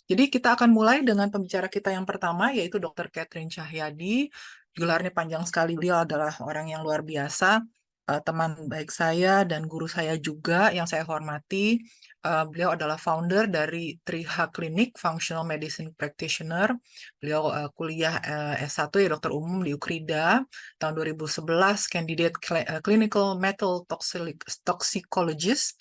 Jadi kita akan mulai dengan pembicara kita yang pertama, yaitu Dr. Catherine Cahyadi. Gelarnya panjang sekali, beliau adalah orang yang luar biasa, teman baik saya dan guru saya juga yang saya hormati. Beliau adalah founder dari Triha Clinic, Functional Medicine Practitioner. Beliau kuliah S1 ya dokter umum di UKRIDA tahun 2011, candidate clinical metal toxicologist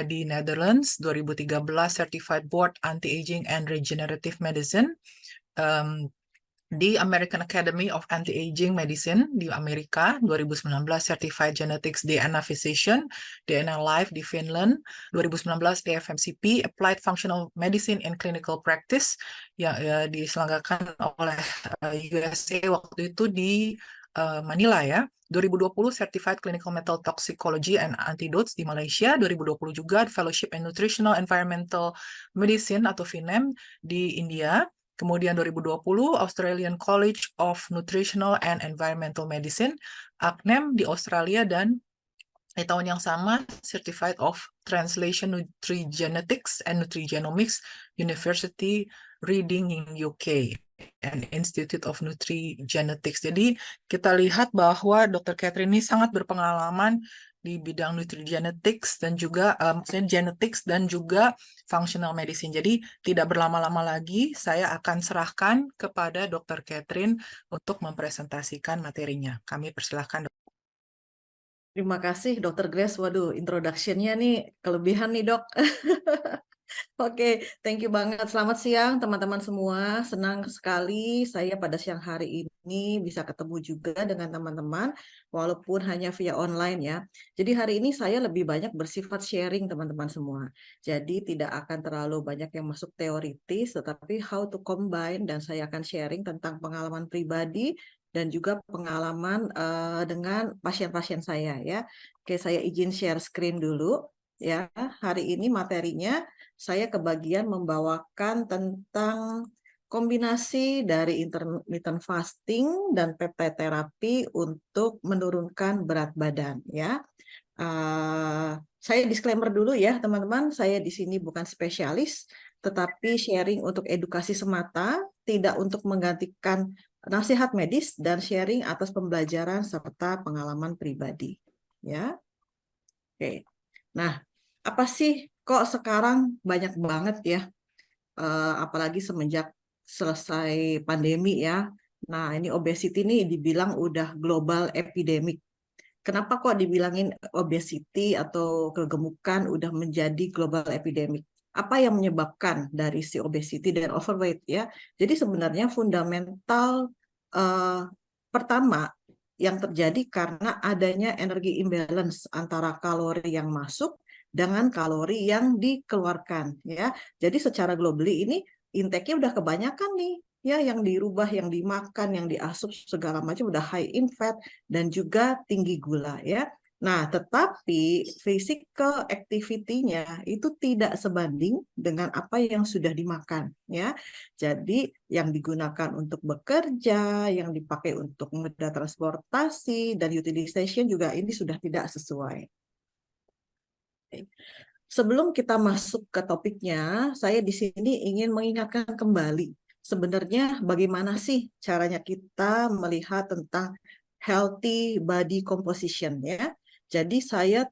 di Netherlands, 2013 Certified Board Anti-Aging and Regenerative Medicine di American Academy of Anti-Aging Medicine di Amerika, 2019 Certified Genetics DNA Physician, DNA Life di Finland, 2019 DFMCP Applied Functional Medicine in Clinical Practice yang diselenggarakan oleh USA waktu itu di Manila ya. 2020 Certified Clinical Metal Toxicology and Antidotes di Malaysia, 2020 juga Fellowship in Nutritional Environmental Medicine atau FINEM di India. Kemudian 2020 Australian College of Nutritional and Environmental Medicine, ACNEM di Australia, dan di tahun yang sama Certified of Translation Nutrigenetics and Nutrigenomics, University Reading in UK and Institute of Nutrigenetics. Jadi kita lihat bahwa Dr. Catherine ini sangat berpengalaman di bidang nutrigenetics dan juga maksudnya genetics dan juga functional medicine. Jadi tidak berlama-lama lagi, saya akan serahkan kepada Dr. Catherine untuk mempresentasikan materinya. Kami persilahkan. Terima kasih Dr. Grace. Waduh, introduction-nya nih kelebihan nih dok. Oke, thank you banget. Selamat siang teman-teman semua. Senang sekali saya pada siang hari ini bisa ketemu juga dengan teman-teman, walaupun hanya via online ya. Jadi hari ini saya lebih banyak bersifat sharing teman-teman semua. Jadi tidak akan terlalu banyak yang masuk teoritis, tetapi how to combine, dan saya akan sharing tentang pengalaman pribadi dan juga pengalaman dengan pasien-pasien saya ya. Oke, saya izin share screen dulu ya. Hari ini materinya saya kebagian membawakan tentang kombinasi dari intermittent fasting dan peptide terapi untuk menurunkan berat badan ya. Saya disclaimer dulu ya teman-teman, saya di sini bukan spesialis, tetapi sharing untuk edukasi semata, tidak untuk menggantikan nasihat medis, dan sharing atas pembelajaran serta pengalaman pribadi ya. Oke. Nah, apa sih kok sekarang banyak banget ya, apalagi semenjak selesai pandemi ya. Nah, ini obesity ini dibilang udah global epidemic. Kenapa kok dibilangin obesity atau kegemukan udah menjadi global epidemic? Apa yang menyebabkan dari si obesity dan overweight ya? Jadi sebenarnya fundamental pertama yang terjadi karena adanya energi imbalance antara kalori yang masuk dengan kalori yang dikeluarkan ya. Jadi secara globally ini intake-nya udah kebanyakan nih ya, yang dirubah, yang dimakan, yang diasup segala macam udah high in fat dan juga tinggi gula ya. Nah, tetapi physical activity-nya itu tidak sebanding dengan apa yang sudah dimakan ya. Jadi yang digunakan untuk bekerja, yang dipakai untuk moda transportasi dan utilization juga ini sudah tidak sesuai. Sebelum kita masuk ke topiknya, saya di sini ingin mengingatkan kembali sebenarnya bagaimana sih caranya kita melihat tentang healthy body composition ya. Jadi saya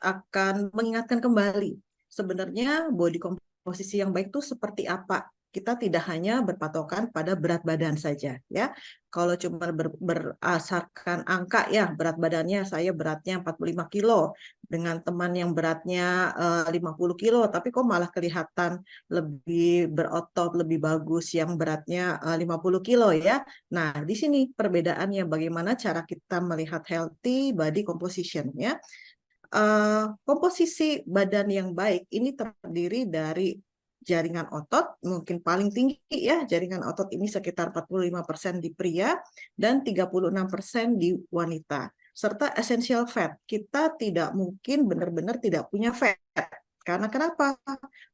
akan mengingatkan kembali sebenarnya body composition yang baik itu seperti apa. Kita tidak hanya berpatokan pada berat badan saja ya. Kalau cuma berdasarkan angka ya, berat badannya saya beratnya 45 kilo dengan teman yang beratnya 50 kilo, tapi kok malah kelihatan lebih berotot, lebih bagus yang beratnya 50 kilo ya. Nah, di sini perbedaannya bagaimana cara kita melihat healthy body composition ya. Komposisi badan yang baik ini terdiri dari jaringan otot, mungkin paling tinggi ya, jaringan otot ini sekitar 45% di pria dan 36% di wanita. Serta essential fat, kita tidak mungkin benar-benar tidak punya fat. Karena kenapa?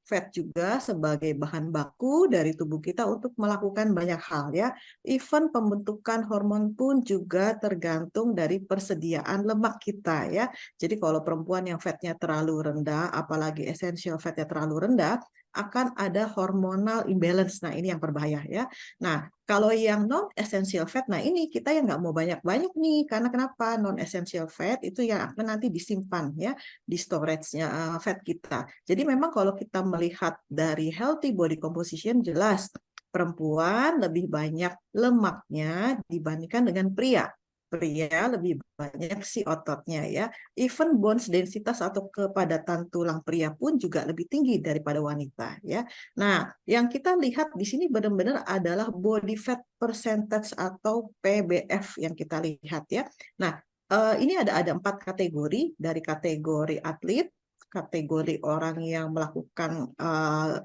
Fat juga sebagai bahan baku dari tubuh kita untuk melakukan banyak hal ya. Even pembentukan hormon pun juga tergantung dari persediaan lemak kita ya. Jadi kalau perempuan yang fatnya terlalu rendah, apalagi essential fatnya terlalu rendah, akan ada hormonal imbalance. Nah, ini yang berbahaya ya. Nah, kalau yang non-essential fat, nah ini kita yang nggak mau banyak-banyak nih. Karena kenapa? Non-essential fat itu yang akan nanti disimpan ya di storage-nya fat kita. Jadi memang kalau kita melihat dari healthy body composition, jelas perempuan lebih banyak lemaknya dibandingkan dengan pria. Pria lebih banyak si ototnya ya. Even bones densitas atau kepadatan tulang pria pun juga lebih tinggi daripada wanita ya. Nah, yang kita lihat di sini benar-benar adalah body fat percentage atau PBF yang kita lihat ya. Nah, ini ada 4 kategori, dari kategori atlet, kategori orang yang melakukan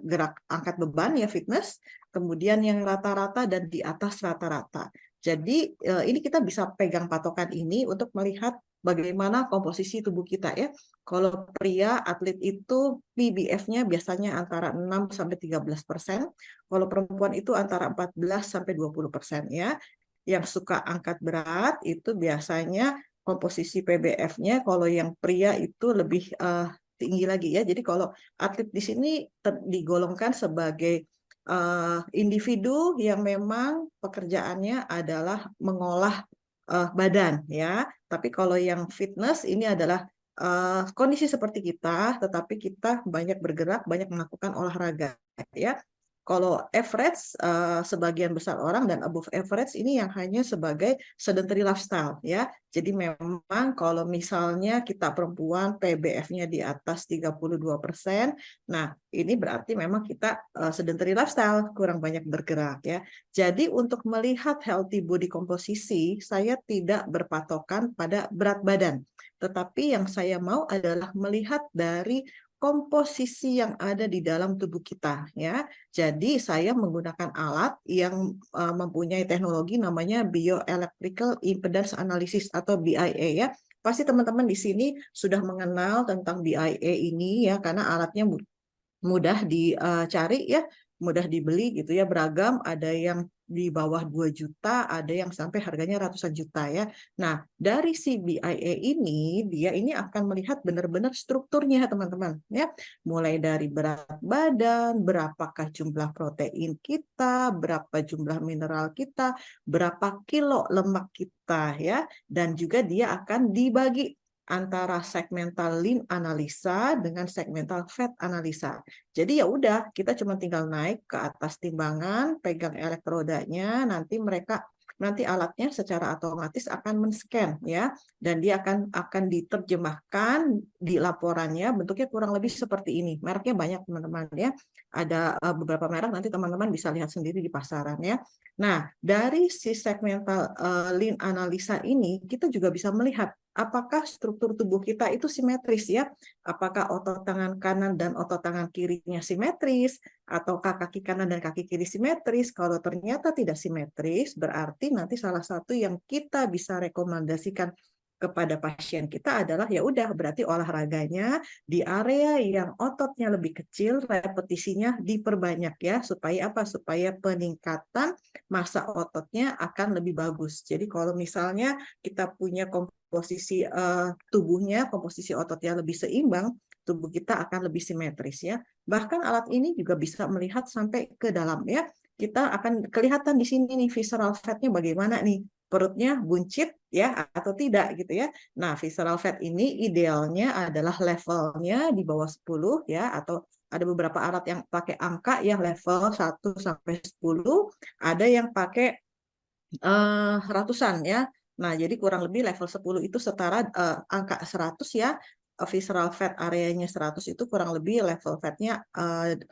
gerak angkat beban ya, fitness, kemudian yang rata-rata dan di atas rata-rata. Jadi ini kita bisa pegang patokan ini untuk melihat bagaimana komposisi tubuh kita ya. Kalau pria atlet itu PBF-nya biasanya antara 6 sampai 13%, kalau perempuan itu antara 14 sampai 20% ya. Yang suka angkat berat itu biasanya komposisi PBF-nya kalau yang pria itu lebih tinggi lagi ya. Jadi kalau atlet di sini digolongkan sebagai individu yang memang pekerjaannya adalah mengolah badan ya. Tapi kalau yang fitness ini adalah kondisi seperti kita, tetapi kita banyak bergerak, banyak melakukan olahraga ya. Kalau average, sebagian besar orang dan above average ini yang hanya sebagai sedentary lifestyle ya. Jadi memang kalau misalnya kita perempuan PBF-nya di atas 32%, nah ini berarti memang kita sedentary lifestyle, kurang banyak bergerak ya. Jadi untuk melihat healthy body composition, saya tidak berpatokan pada berat badan. Tetapi yang saya mau adalah melihat dari komposisi yang ada di dalam tubuh kita ya. Jadi saya menggunakan alat yang mempunyai teknologi namanya bioelectrical impedance analysis atau BIA ya. Pasti teman-teman di sini sudah mengenal tentang BIA ini ya, karena alatnya mudah dicari ya, mudah dibeli gitu ya, beragam, ada yang di bawah 2 juta, ada yang sampai harganya ratusan juta ya. Nah, dari si BIA ini, dia ini akan melihat benar-benar strukturnya teman-teman ya. Mulai dari berat badan, berapakah jumlah protein kita, berapa jumlah mineral kita, berapa kilo lemak kita ya, dan juga dia akan dibagi antara segmental lean analisa dengan segmental fat analisa. Jadi ya udah, kita cuma tinggal naik ke atas timbangan, pegang elektrodanya, nanti alatnya secara otomatis akan men-scan ya, dan dia akan diterjemahkan di laporannya, bentuknya kurang lebih seperti ini. Mereknya banyak teman-teman ya. Ada beberapa merek, nanti teman-teman bisa lihat sendiri di pasaran ya. Nah, dari si segmental lean analisa ini kita juga bisa melihat apakah struktur tubuh kita itu simetris ya. Apakah otot tangan kanan dan otot tangan kirinya simetris, ataukah kaki kanan dan kaki kiri simetris. Kalau ternyata tidak simetris, berarti nanti salah satu yang kita bisa rekomendasikan kepada pasien kita adalah ya udah, berarti olahraganya di area yang ototnya lebih kecil, repetisinya diperbanyak ya, supaya apa? Supaya peningkatan massa ototnya akan lebih bagus. Jadi kalau misalnya kita punya komposisi tubuhnya, komposisi ototnya lebih seimbang, tubuh kita akan lebih simetris ya. Bahkan alat ini juga bisa melihat sampai ke dalam ya. Kita akan kelihatan di sini nih visceral fat-nya bagaimana nih. Perutnya buncit ya atau tidak gitu ya. Nah, visceral fat ini idealnya adalah levelnya di bawah 10 ya, atau ada beberapa alat yang pakai angka yang level 1 sampai 10, ada yang pakai ratusan ya. Nah, jadi kurang lebih level 10 itu setara angka 100 ya. Visceral fat areanya 100 itu kurang lebih level fatnya 10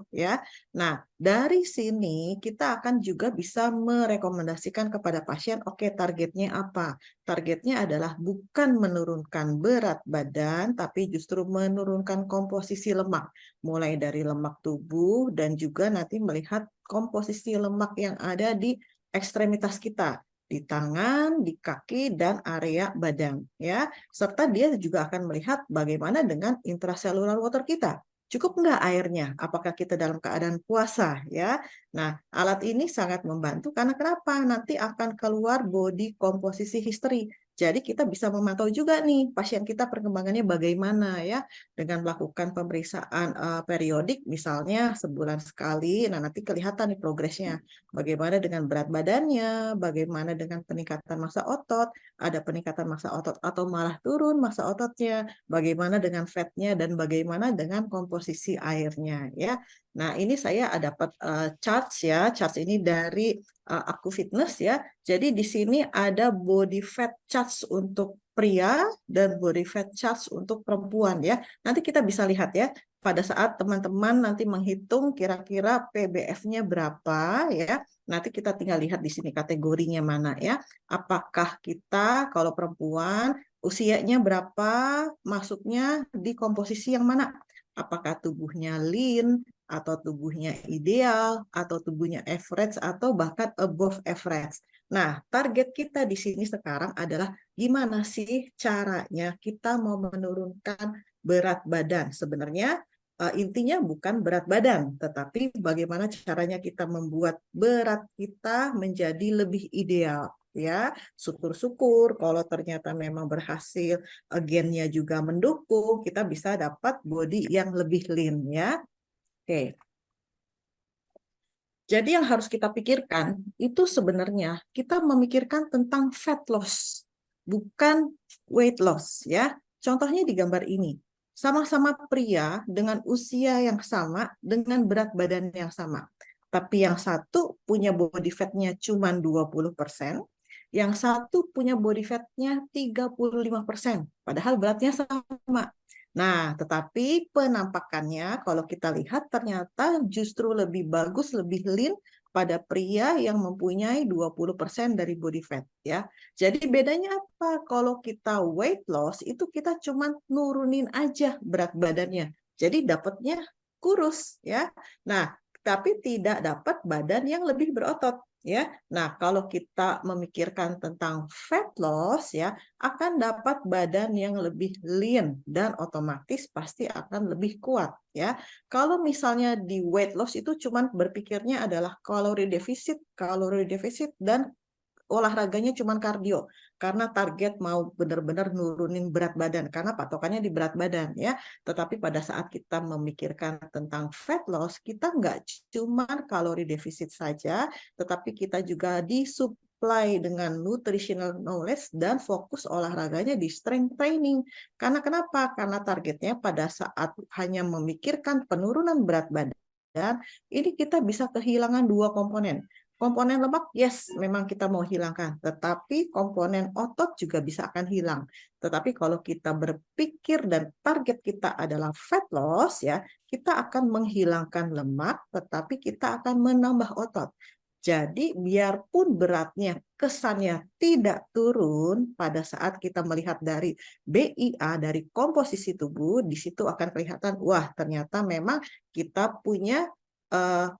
ya. Nah, dari sini kita akan juga bisa merekomendasikan kepada pasien, oke, targetnya apa? Targetnya adalah bukan menurunkan berat badan, tapi justru menurunkan komposisi lemak. Mulai dari lemak tubuh dan juga nanti melihat komposisi lemak yang ada di ekstremitas kita, di tangan, di kaki, dan area badan ya. Serta dia juga akan melihat bagaimana dengan intracellular water kita. Cukup nggak airnya? Apakah kita dalam keadaan puasa ya? Nah, alat ini sangat membantu karena kenapa? Nanti akan keluar body composition history. Jadi kita bisa memantau juga nih pasien kita perkembangannya bagaimana ya, dengan melakukan pemeriksaan periodik misalnya sebulan sekali. Nah, nanti kelihatan nih progresnya. Bagaimana dengan berat badannya, bagaimana dengan peningkatan massa otot, ada peningkatan massa otot atau malah turun massa ototnya, bagaimana dengan fatnya dan bagaimana dengan komposisi airnya ya. Nah, ini saya dapat charts ya. Charts ini dari Aku Fitness ya. Jadi di sini ada body fat charts untuk pria dan body fat charts untuk perempuan ya. Nanti kita bisa lihat ya pada saat teman-teman nanti menghitung kira-kira PBF-nya berapa ya. Nanti kita tinggal lihat di sini kategorinya mana ya. Apakah kita kalau perempuan usianya berapa, masuknya di komposisi yang mana? Apakah tubuhnya lean atau tubuhnya ideal atau tubuhnya average atau bahkan above average. Nah, target kita di sini sekarang adalah gimana sih caranya kita mau menurunkan berat badan. Sebenarnya intinya bukan berat badan, tetapi bagaimana caranya kita membuat berat kita menjadi lebih ideal. Ya, syukur-syukur kalau ternyata memang berhasil, gennya juga mendukung, kita bisa dapat body yang lebih lean ya. Oke. Jadi yang harus kita pikirkan itu sebenarnya kita memikirkan tentang fat loss, bukan weight loss ya. Contohnya di gambar ini. Sama-sama pria dengan usia yang sama, dengan berat badan yang sama. Tapi yang satu punya body fat-nya cuma 20%, yang satu punya body fat-nya 35%, padahal beratnya sama. Nah, tetapi penampakannya kalau kita lihat ternyata justru lebih bagus, lebih lean pada pria yang mempunyai 20% dari body fat ya. Jadi bedanya apa? Kalau kita weight loss itu kita cuma nurunin aja berat badannya. Jadi dapatnya kurus ya. Nah, tapi tidak dapat badan yang lebih berotot ya. Nah, kalau kita memikirkan tentang fat loss ya, akan dapat badan yang lebih lean dan otomatis pasti akan lebih kuat ya. Kalau misalnya di weight loss itu cuman berpikirnya adalah kalori defisit dan olahraganya cuman kardio karena target mau benar-benar nurunin berat badan karena patokannya di berat badan ya. Tetapi pada saat kita memikirkan tentang fat loss, kita nggak cuman kalori defisit saja, tetapi kita juga disuplai dengan nutritional knowledge dan fokus olahraganya di strength training. Karena kenapa? Karena targetnya pada saat hanya memikirkan penurunan berat badan, ini kita bisa kehilangan dua komponen. Komponen lemak, yes, memang kita mau hilangkan, tetapi komponen otot juga bisa akan hilang. Tetapi kalau kita berpikir dan target kita adalah fat loss, ya, kita akan menghilangkan lemak, tetapi kita akan menambah otot. Jadi biarpun beratnya kesannya tidak turun pada saat kita melihat dari BIA, dari komposisi tubuh, di situ akan kelihatan, wah ternyata memang kita punya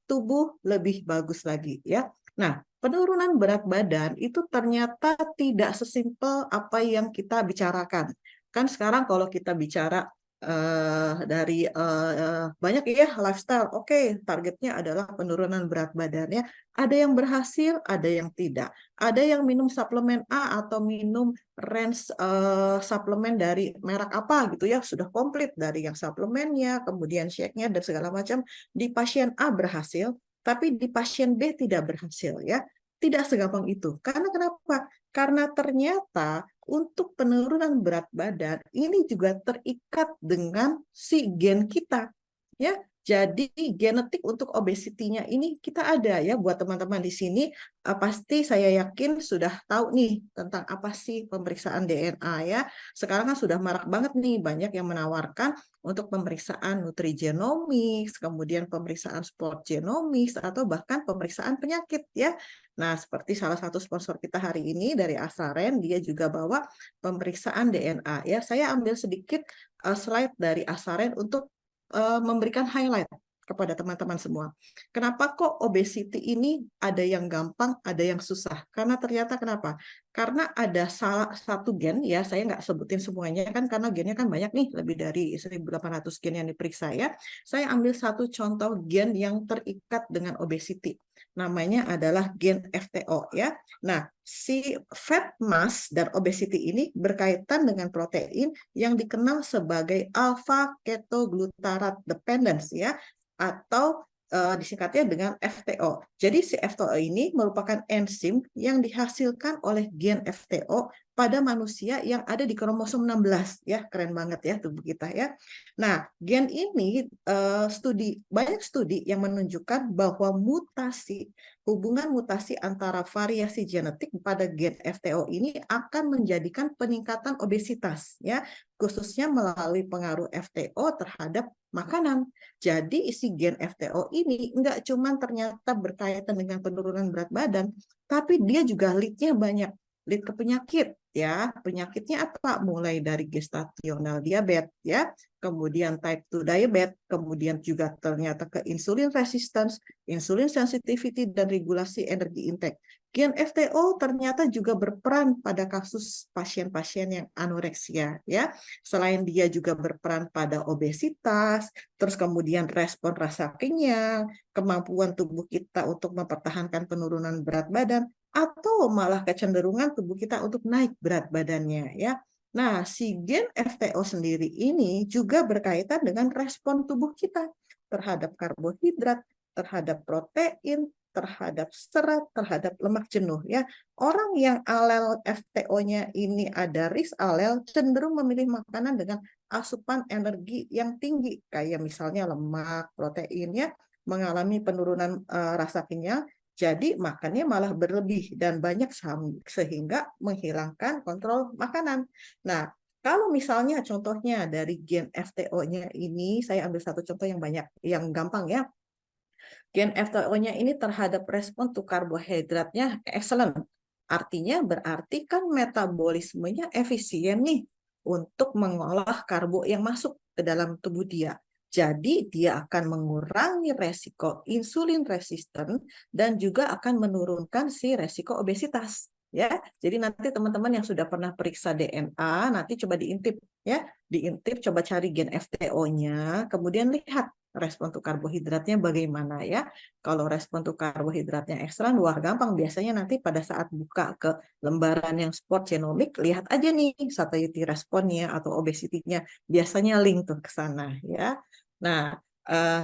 tubuh lebih bagus lagi ya. Nah, penurunan berat badan itu ternyata tidak sesimpel apa yang kita bicarakan. Kan sekarang kalau kita bicara dari banyak ya lifestyle, oke, targetnya adalah penurunan berat badannya. Ada yang berhasil, ada yang tidak. Ada yang minum suplemen A atau minum range suplemen dari merek apa gitu ya, sudah komplit dari yang suplemennya, kemudian shake-nya dan segala macam. Di pasien A berhasil, tapi di pasien B tidak berhasil ya. Tidak segampang itu. Karena kenapa? Karena ternyata untuk penurunan berat badan ini juga terikat dengan si gen kita. Ya, jadi genetik untuk obesitinya ini kita ada ya buat teman-teman di sini pasti saya yakin sudah tahu nih tentang apa sih pemeriksaan DNA ya. Sekarang kan sudah marak banget nih banyak yang menawarkan untuk pemeriksaan nutrigenomics, kemudian pemeriksaan sport genomics atau bahkan pemeriksaan penyakit ya. Nah, seperti salah satu sponsor kita hari ini dari Asaren, dia juga bawa pemeriksaan DNA. Ya, saya ambil sedikit slide dari Asaren untuk memberikan highlight. kepada teman-teman semua. Kenapa kok obesity ini ada yang gampang, ada yang susah? Karena ternyata kenapa? Karena ada salah satu gen, ya saya nggak sebutin semuanya kan, karena gennya kan banyak nih, lebih dari 1.800 gen yang diperiksa ya. Saya ambil satu contoh gen yang terikat dengan obesity. Namanya adalah gen FTO ya. Nah, si fat mass dan obesity ini berkaitan dengan protein yang dikenal sebagai alpha ketoglutarate dependence ya, atau disingkatnya dengan FTO. Jadi si FTO ini merupakan enzim yang dihasilkan oleh gen FTO pada manusia yang ada di kromosom 16 ya, keren banget ya tubuh kita ya. Nah, gen ini banyak studi yang menunjukkan bahwa hubungan mutasi antara variasi genetik pada gen FTO ini akan menjadikan peningkatan obesitas ya, khususnya melalui pengaruh FTO terhadap makanan. Jadi isi gen FTO ini enggak cuma ternyata berkaitan dengan penurunan berat badan, tapi dia juga lead-nya banyak. Lead ke penyakit ya. Penyakitnya apa? Mulai dari gestasional diabetes ya, kemudian type 2 diabetes, kemudian juga ternyata ke insulin resistance, insulin sensitivity, dan regulasi energi intake. Gen FTO ternyata juga berperan pada kasus pasien-pasien yang anoreksia ya. Selain dia juga berperan pada obesitas, terus kemudian respon rasa kenyang, kemampuan tubuh kita untuk mempertahankan penurunan berat badan, atau malah kecenderungan tubuh kita untuk naik berat badannya ya. Nah, si gen FTO sendiri ini juga berkaitan dengan respon tubuh kita terhadap karbohidrat, terhadap protein, terhadap serat, terhadap lemak jenuh ya. Orang yang alel FTO-nya ini ada risk alel cenderung memilih makanan dengan asupan energi yang tinggi kayak misalnya lemak, protein ya, mengalami penurunan rasa kenyang. Jadi makannya malah berlebih dan banyak sehingga menghilangkan kontrol makanan. Nah, kalau misalnya contohnya dari gen FTO-nya ini, saya ambil satu contoh yang banyak, yang gampang ya. Gen FTO-nya ini terhadap respon to karbohidratnya excellent. Artinya berarti kan metabolismenya efisien nih untuk mengolah karbo yang masuk ke dalam tubuh dia. Jadi dia akan mengurangi resiko insulin resisten dan juga akan menurunkan si resiko obesitas. Ya, jadi nanti teman-teman yang sudah pernah periksa DNA nanti coba diintip ya, diintip coba cari gen FTO-nya, kemudian lihat respon untuk karbohidratnya bagaimana ya. Kalau respon untuk karbohidratnya ekstra, wah gampang. Biasanya nanti pada saat buka ke lembaran yang sport genomic, lihat aja nih satiety responnya atau obesity-nya. Biasanya link tuh ke sana ya. Nah,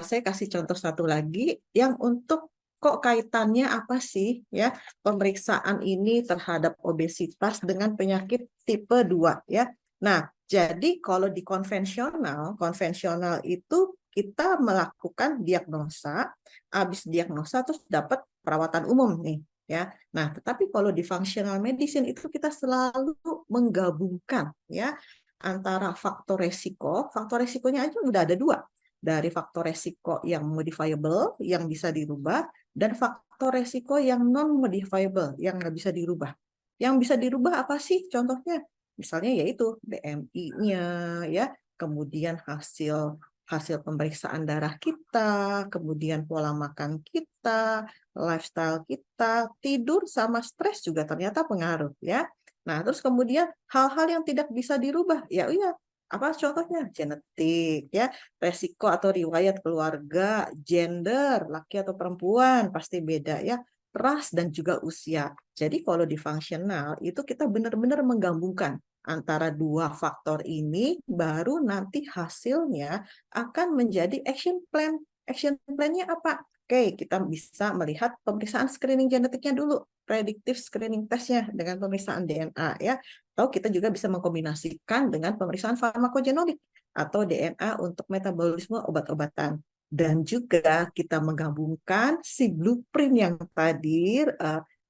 saya kasih contoh satu lagi yang untuk kok kaitannya apa sih ya pemeriksaan ini terhadap obesitas dengan penyakit tipe 2 ya. Nah, jadi kalau di konvensional itu kita melakukan diagnosa, habis diagnosa terus dapat perawatan umum nih ya. Nah, tetapi kalau di functional medicine itu kita selalu menggabungkan ya antara faktor resikonya aja udah ada dua. Dari faktor resiko yang modifiable, yang bisa dirubah, dan faktor resiko yang non-modifiable, yang nggak bisa dirubah. Yang bisa dirubah apa sih contohnya? Misalnya yaitu BMI-nya, ya, kemudian hasil hasil pemeriksaan darah kita, kemudian pola makan kita, lifestyle kita, tidur sama stres juga ternyata pengaruh ya. Nah, terus kemudian hal-hal yang tidak bisa dirubah, ya iya, apa contohnya? Genetik ya, resiko atau riwayat keluarga, gender, laki atau perempuan pasti beda ya, ras dan juga usia. Jadi kalau di fungsional itu kita benar-benar menggabungkan antara dua faktor ini, baru nanti hasilnya akan menjadi action plan. Action plan-nya apa? Oke, kita bisa melihat pemeriksaan screening genetiknya dulu, predictive screening testnya dengan pemeriksaan DNA ya. Atau kita juga bisa mengkombinasikan dengan pemeriksaan farmakogenomik atau DNA untuk metabolisme obat-obatan. Dan juga kita menggabungkan si blueprint yang tadi,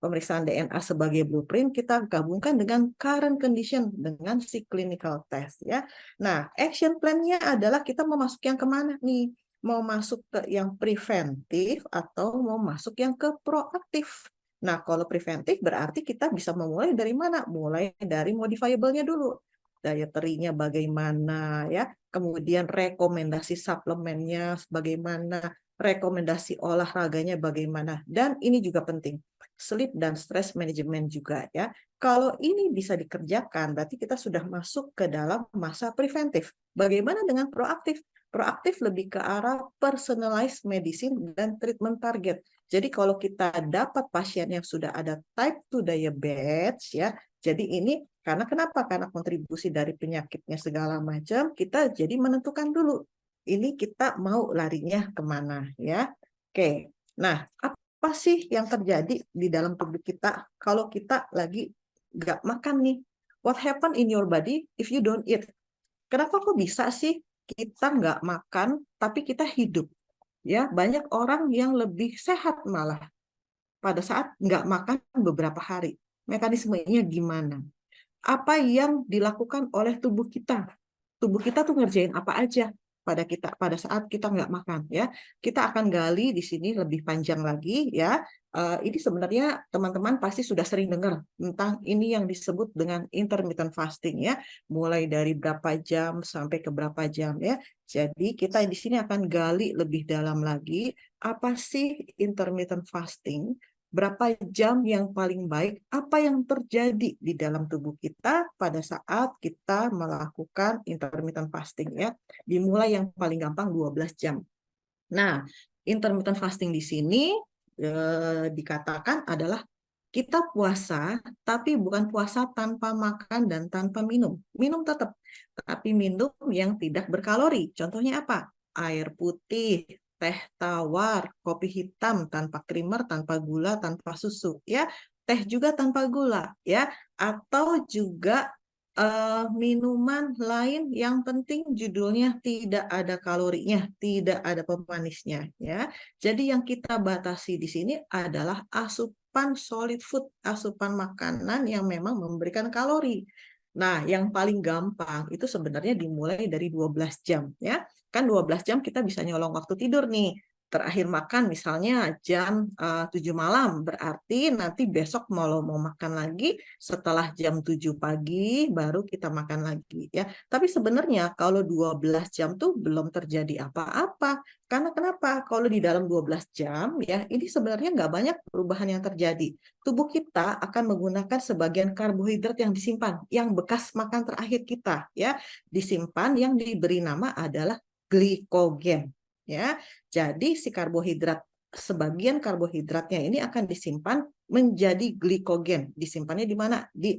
pemeriksaan DNA sebagai blueprint, kita gabungkan dengan current condition, dengan si clinical test. Ya. Nah, action plan-nya adalah kita mau masuk yang kemana nih? Mau masuk ke yang preventif atau mau masuk yang ke proaktif. Nah, kalau preventif berarti kita bisa memulai dari mana? Mulai dari modifiable-nya dulu. dietary-nya bagaimana ya, kemudian rekomendasi suplemennya bagaimana, rekomendasi olahraganya bagaimana, dan ini juga penting, sleep dan stress management juga ya. Kalau ini bisa dikerjakan, berarti kita sudah masuk ke dalam masa preventif. Bagaimana dengan proaktif? Proaktif lebih ke arah personalized medicine dan treatment target. Jadi kalau kita dapat pasien yang sudah ada type 2 diabetes ya, jadi ini karena kenapa? Karena kontribusi dari penyakitnya segala macam, kita jadi menentukan dulu ini kita mau larinya kemana ya. Oke, nah apa sih yang terjadi di dalam tubuh kita kalau kita lagi nggak makan nih? What happen in your body if you don't eat? Kenapa kok bisa sih kita nggak makan tapi kita hidup? Ya, banyak orang yang lebih sehat malah pada saat nggak makan beberapa hari. Mekanismenya gimana? Apa yang dilakukan oleh tubuh kita? Tubuh kita tuh ngerjain apa aja pada saat kita nggak makan ya. Kita akan gali di sini lebih panjang lagi ya. Ini sebenarnya teman-teman pasti sudah sering dengar tentang ini yang disebut dengan intermittent fasting ya, mulai dari berapa jam sampai ke berapa jam ya. Jadi kita di sini akan gali lebih dalam lagi apa sih intermittent fasting, berapa jam yang paling baik, apa yang terjadi di dalam tubuh kita pada saat kita melakukan intermittent fasting ya. Dimulai yang paling gampang 12 jam. Nah, intermittent fasting di sini dikatakan adalah kita puasa, tapi bukan puasa tanpa makan dan tanpa minum. Minum tetap, tapi minum yang tidak berkalori. Contohnya apa? Air putih, teh tawar, kopi hitam tanpa creamer, tanpa gula, tanpa susu, ya. Teh juga tanpa gula, ya. Atau juga minuman lain yang penting judulnya tidak ada kalorinya, tidak ada pemanisnya, ya. Jadi yang kita batasi di sini adalah asupan solid food, asupan makanan yang memang memberikan kalori. Nah, yang paling gampang itu sebenarnya dimulai dari 12 jam, ya. Kan 12 jam kita bisa nyolong waktu tidur nih. Terakhir makan misalnya jam 7 malam, berarti nanti besok mau makan lagi setelah jam 7 pagi baru kita makan lagi ya. Tapi sebenarnya kalau 12 jam tuh belum terjadi apa-apa. Karena kenapa? Kalau di dalam 12 jam ya, ini sebenarnya nggak banyak perubahan yang terjadi. Tubuh kita akan menggunakan sebagian karbohidrat yang disimpan, yang bekas makan terakhir kita ya, disimpan yang diberi nama adalah glikogen ya. Jadi si karbohidrat, sebagian karbohidratnya ini akan disimpan menjadi glikogen. Disimpannya di mana? Di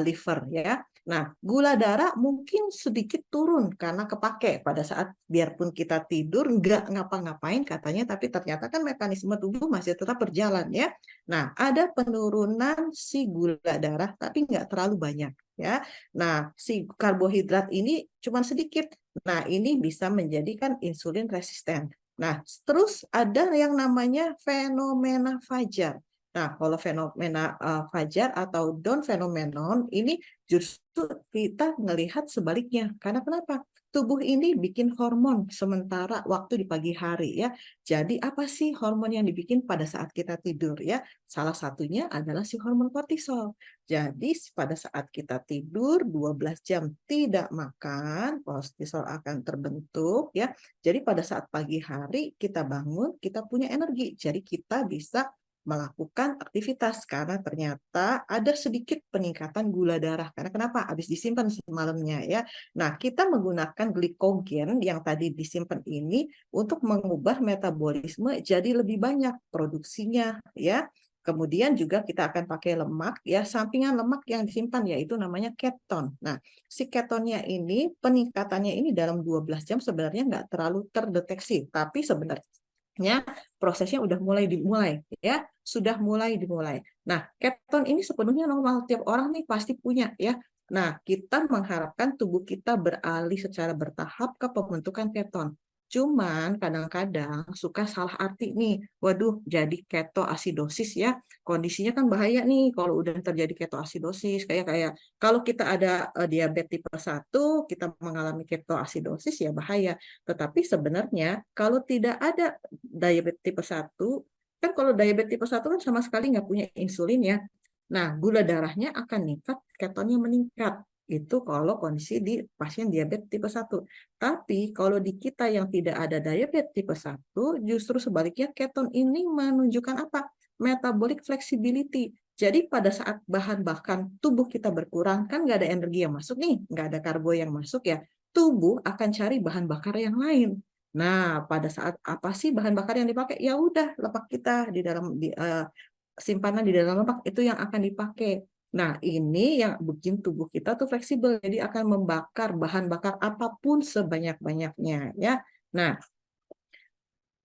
liver ya. Nah, gula darah mungkin sedikit turun karena kepake pada saat biarpun kita tidur nggak ngapa-ngapain katanya, tapi ternyata kan mekanisme tubuh masih tetap berjalan ya. Nah, ada penurunan si gula darah tapi nggak terlalu banyak ya. Nah, si karbohidrat ini cuma sedikit. Nah, ini bisa menjadikan insulin resisten. Nah, terus ada yang namanya fenomena fajar. Nah, kalau fenomena fajar atau dawn phenomenon ini justru kita melihat sebaliknya. Karena kenapa? Tubuh ini bikin hormon sementara waktu di pagi hari ya. Jadi apa sih hormon yang dibikin pada saat kita tidur ya? Salah satunya adalah si hormon kortisol. Jadi pada saat kita tidur 12 jam tidak makan, kortisol akan terbentuk ya. Jadi pada saat pagi hari kita bangun, kita punya energi. Jadi kita bisa melakukan aktivitas karena ternyata ada sedikit peningkatan gula darah. Karena kenapa? Habis disimpan semalamnya ya. Nah, kita menggunakan glikogen yang tadi disimpan ini untuk mengubah metabolisme jadi lebih banyak produksinya ya. Kemudian juga kita akan pakai lemak ya, sampingan lemak yang disimpan yaitu namanya keton. Nah, si ketonnya ini peningkatannya ini dalam 12 jam sebenarnya nggak terlalu terdeteksi, tapi sebenarnya prosesnya udah mulai dimulai ya, sudah mulai dimulai. Nah, keton ini sepenuhnya normal, tiap orang nih pasti punya ya. Nah, kita mengharapkan tubuh kita beralih secara bertahap ke pembentukan keton. Cuman kadang-kadang suka salah arti nih. Waduh, jadi ketoasidosis ya. Kondisinya kan bahaya nih kalau udah terjadi ketoasidosis. Kayak kayak kalau kita ada diabetes tipe 1, kita mengalami ketoasidosis ya bahaya. Tetapi sebenarnya kalau tidak ada diabetes tipe 1, kan kalau diabetes tipe 1 kan sama sekali nggak punya insulin ya. Nah, gula darahnya akan meningkat, ketonnya meningkat. Itu kalau kondisi di pasien diabetes tipe 1. Tapi kalau di kita yang tidak ada diabetes tipe 1, justru sebaliknya keton ini menunjukkan apa? Metabolic flexibility. Jadi pada saat bahan bakar tubuh kita berkurang, kan nggak ada energi yang masuk nih, nggak ada karbo yang masuk ya, tubuh akan cari bahan bakar yang lain. Nah, pada saat apa sih bahan bakar yang dipakai? Ya udah, lemak kita di dalam simpanan di dalam lemak itu yang akan dipakai. Nah, ini yang bikin tubuh kita tuh fleksibel, jadi akan membakar bahan bakar apapun sebanyak-banyaknya ya. Nah,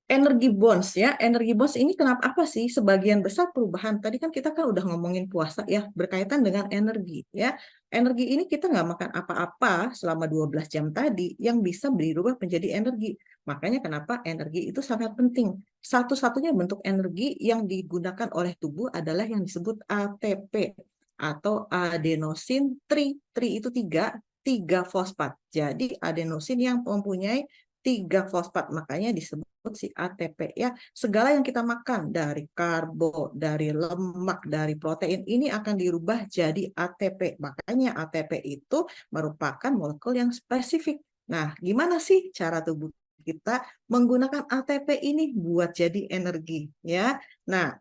energi bonds ya, energi bonds ini kenapa apa sih? Sebagian besar perubahan tadi kan kita kan udah ngomongin puasa ya, berkaitan dengan energi ya. Energi ini kita nggak makan apa-apa selama 12 jam tadi yang bisa berubah menjadi energi. Makanya kenapa energi itu sangat penting. Satu-satunya bentuk energi yang digunakan oleh tubuh adalah yang disebut ATP atau adenosin tri. Tri itu tiga fosfat. Jadi adenosin yang mempunyai 3 fosfat, makanya disebut si ATP ya. Segala yang kita makan dari karbo, dari lemak, dari protein ini akan dirubah jadi ATP. Makanya ATP itu merupakan molekul yang spesifik. Nah, gimana sih cara tubuh kita menggunakan ATP ini buat jadi energi ya? Nah,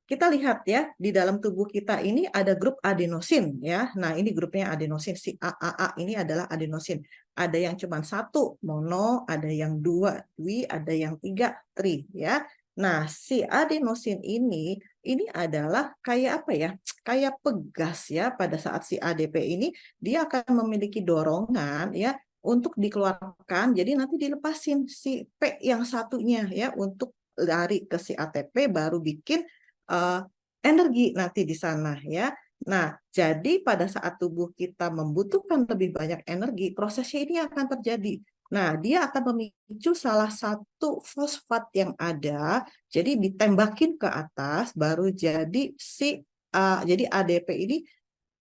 kita lihat ya, di dalam tubuh kita ini ada grup adenosin ya. Nah, ini grupnya adenosin, si AAA ini adalah adenosin. Ada yang cuma satu, mono, ada yang dua, dwi, ada yang tiga, tri ya. Nah, si adenosin ini adalah kayak apa ya? Kayak pegas ya pada saat si ADP ini dia akan memiliki dorongan ya untuk dikeluarkan. Jadi nanti dilepasin si P yang satunya ya untuk lari ke si ATP baru bikin uh, energi nanti di sana ya. Nah, jadi pada saat tubuh kita membutuhkan lebih banyak energi, prosesnya ini akan terjadi. Nah, dia akan memicu salah satu fosfat yang ada, jadi ditembakin ke atas, baru jadi jadi ADP ini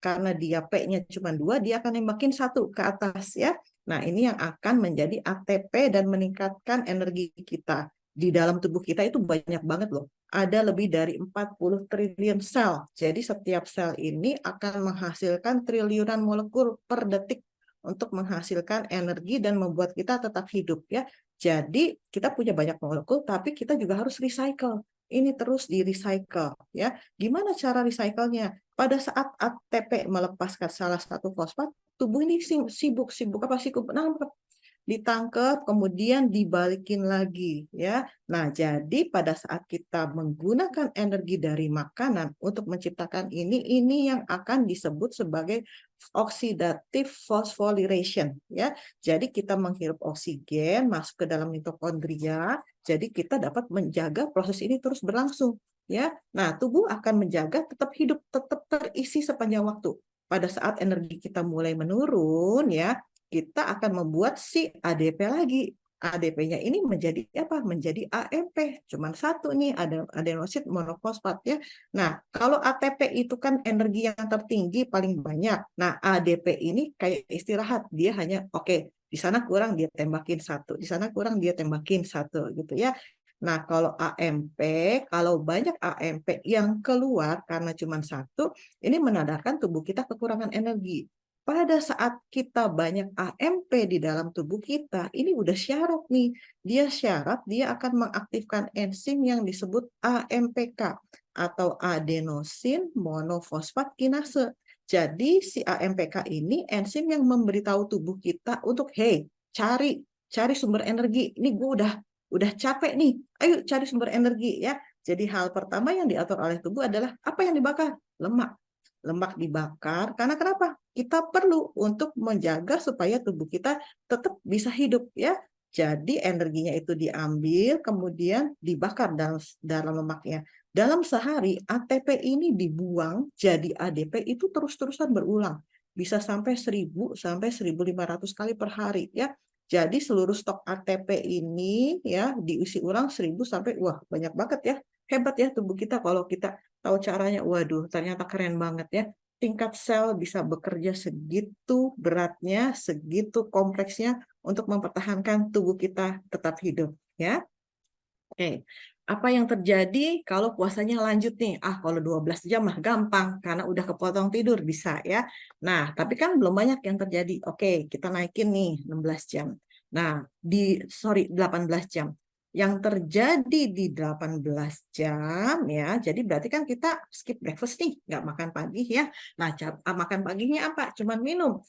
karena dia P-nya cuma 2, dia akan nembakin 1 ke atas ya. Nah, ini yang akan menjadi ATP dan meningkatkan energi kita. Di dalam tubuh kita itu banyak banget loh. Ada lebih dari 40 triliun sel. Jadi setiap sel ini akan menghasilkan triliunan molekul per detik untuk menghasilkan energi dan membuat kita tetap hidup ya. Jadi kita punya banyak molekul, tapi kita juga harus recycle. Ini terus di recycle ya. Gimana cara recycle-nya? Pada saat ATP melepaskan salah satu fosfat, tubuh ini sibuk apa sibuk nangkep, ditangkap kemudian dibalikin lagi ya. Nah, jadi pada saat kita menggunakan energi dari makanan untuk menciptakan ini yang akan disebut sebagai oxidative phosphorylation ya. Jadi kita menghirup oksigen masuk ke dalam mitokondria, jadi kita dapat menjaga proses ini terus berlangsung ya. Nah, tubuh akan menjaga tetap hidup, tetap terisi sepanjang waktu. Pada saat energi kita mulai menurun ya, kita akan membuat si ADP lagi. ADP-nya ini menjadi apa? Menjadi AMP. Cuman satu nih, ada adenosit monofosfat ya. Nah, kalau ATP itu kan energi yang tertinggi paling banyak. Nah, ADP ini kayak istirahat. Dia hanya oke, di sana kurang dia tembakin 1, di sana kurang dia tembakin 1 gitu ya. Nah, kalau AMP, kalau banyak AMP yang keluar karena cuma 1, ini menandakan tubuh kita kekurangan energi. Pada saat kita banyak AMP di dalam tubuh kita, ini udah syarat nih. Dia syarat, dia akan mengaktifkan enzim yang disebut AMPK atau adenosin monofosfat kinase. Jadi si AMPK ini enzim yang memberitahu tubuh kita untuk hey, cari sumber energi. Ini gue udah capek nih. Ayo cari sumber energi ya. Jadi hal pertama yang diatur oleh tubuh adalah apa yang dibakar? Lemak. Lemak dibakar karena kenapa? Kita perlu untuk menjaga supaya tubuh kita tetap bisa hidup ya. Jadi energinya itu diambil kemudian dibakar dalam lemaknya. Dalam sehari ATP ini dibuang jadi ADP itu terus-terusan berulang. Bisa sampai 1000 sampai 1500 kali per hari ya. Jadi seluruh stok ATP ini ya diisi ulang 1000 sampai wah banyak banget ya. Hebat ya tubuh kita kalau kita tahu caranya. Waduh, ternyata keren banget ya. Tingkat sel bisa bekerja segitu beratnya, segitu kompleksnya untuk mempertahankan tubuh kita tetap hidup, ya. Oke. Apa yang terjadi kalau puasanya lanjut nih? Kalau 12 jam mah gampang karena udah kepotong tidur bisa ya. Nah, tapi kan belum banyak yang terjadi. Oke, kita naikin nih 16 jam. Nah, 18 jam. Yang terjadi di 18 jam ya, jadi berarti kan kita skip breakfast nih, nggak makan pagi ya. Nah, makan paginya apa? Cuman minum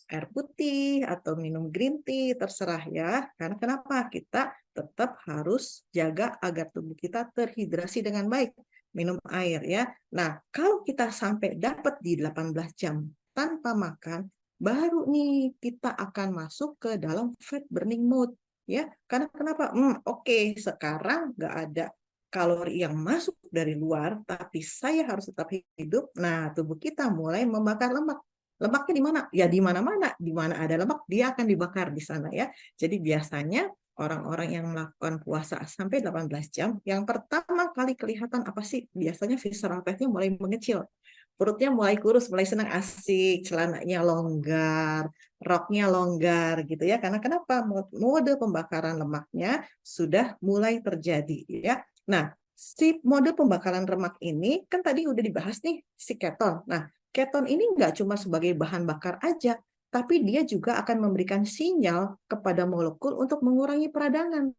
air putih atau minum green tea, terserah ya. Karena kenapa? Kita tetap harus jaga agar tubuh kita terhidrasi dengan baik, minum air ya. Nah, kalau kita sampai dapat di 18 jam tanpa makan, baru nih kita akan masuk ke dalam fat burning mode ya. Karena kenapa? Oke, sekarang nggak ada kalori yang masuk dari luar, tapi saya harus tetap hidup. Nah, tubuh kita mulai membakar lemak. Lemaknya di mana? Ya di mana-mana. Di mana ada lemak, dia akan dibakar di sana ya. Jadi biasanya orang-orang yang melakukan puasa sampai 18 jam, yang pertama kali kelihatan apa sih? Biasanya visceral fatnya mulai mengecil. Perutnya mulai kurus, mulai senang asik, celananya longgar, roknya longgar gitu ya. Karena kenapa? Mode pembakaran lemaknya sudah mulai terjadi ya. Nah, si mode pembakaran lemak ini kan tadi udah dibahas nih si keton. Nah, keton ini nggak cuma sebagai bahan bakar aja, tapi dia juga akan memberikan sinyal kepada molekul untuk mengurangi peradangan.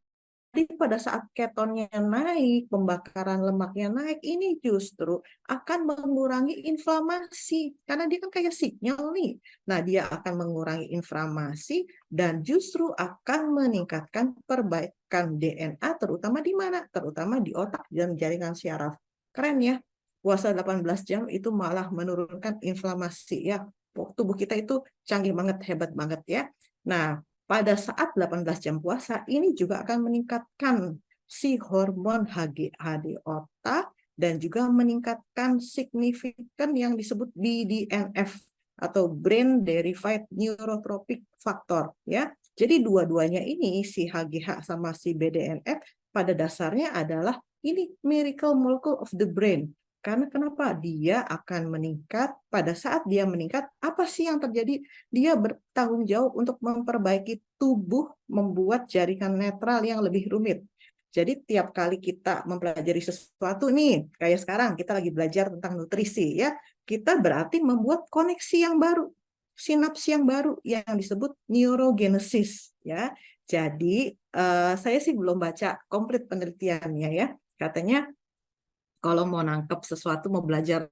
Jadi pada saat ketonnya naik, pembakaran lemaknya naik, ini justru akan mengurangi inflamasi. Karena dia kan kayak sinyal nih. Nah, dia akan mengurangi inflamasi dan justru akan meningkatkan perbaikan DNA, terutama di mana? Terutama di otak dan jaringan syaraf. Keren ya. Puasa 18 jam itu malah menurunkan inflamasi ya. Tubuh kita itu canggih banget, hebat banget ya. Nah, pada saat 18 jam puasa, ini juga akan meningkatkan si hormon HGH di otak dan juga meningkatkan signifikan yang disebut BDNF atau Brain Derived Neurotrophic Factor ya. Jadi dua-duanya ini si HGH sama si BDNF pada dasarnya adalah ini miracle molecule of the brain. Karena kenapa? Dia akan meningkat, pada saat dia meningkat, apa sih yang terjadi? Dia bertanggung jawab untuk memperbaiki tubuh, membuat jaringan netral yang lebih rumit. Jadi tiap kali kita mempelajari sesuatu nih, kayak sekarang kita lagi belajar tentang nutrisi ya, kita berarti membuat koneksi yang baru, sinaps yang baru yang disebut neurogenesis ya. Jadi saya sih belum baca komplit penelitiannya ya. Katanya kalau mau nangkep sesuatu, mau belajar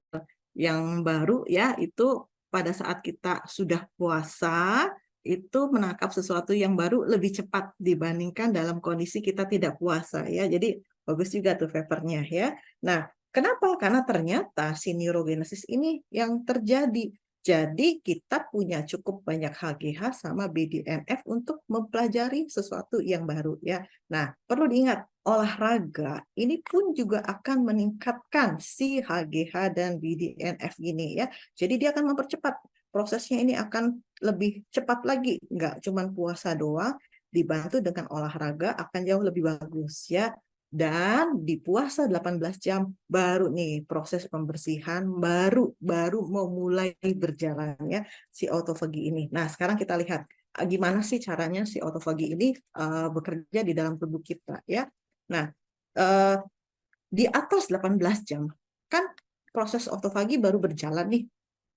yang baru ya, itu pada saat kita sudah puasa, itu menangkap sesuatu yang baru lebih cepat dibandingkan dalam kondisi kita tidak puasa ya. Jadi bagus juga tuh papernya ya. Nah, kenapa? Karena ternyata si neurogenesis ini yang terjadi. Jadi kita punya cukup banyak HGH sama BDNF untuk mempelajari sesuatu yang baru ya. Nah, perlu diingat, olahraga ini pun juga akan meningkatkan si HGH dan BDNF ini ya. Jadi dia akan mempercepat prosesnya, ini akan lebih cepat lagi. Nggak cuma puasa doang, dibantu dengan olahraga akan jauh lebih bagus ya. Dan di puasa 18 jam baru nih proses pembersihan baru mau mulai berjalan ya si autofagi ini. Nah, sekarang kita lihat gimana sih caranya si autofagi ini bekerja di dalam tubuh kita ya. Nah, eh, di atas 18 jam kan proses autofagi baru berjalan nih.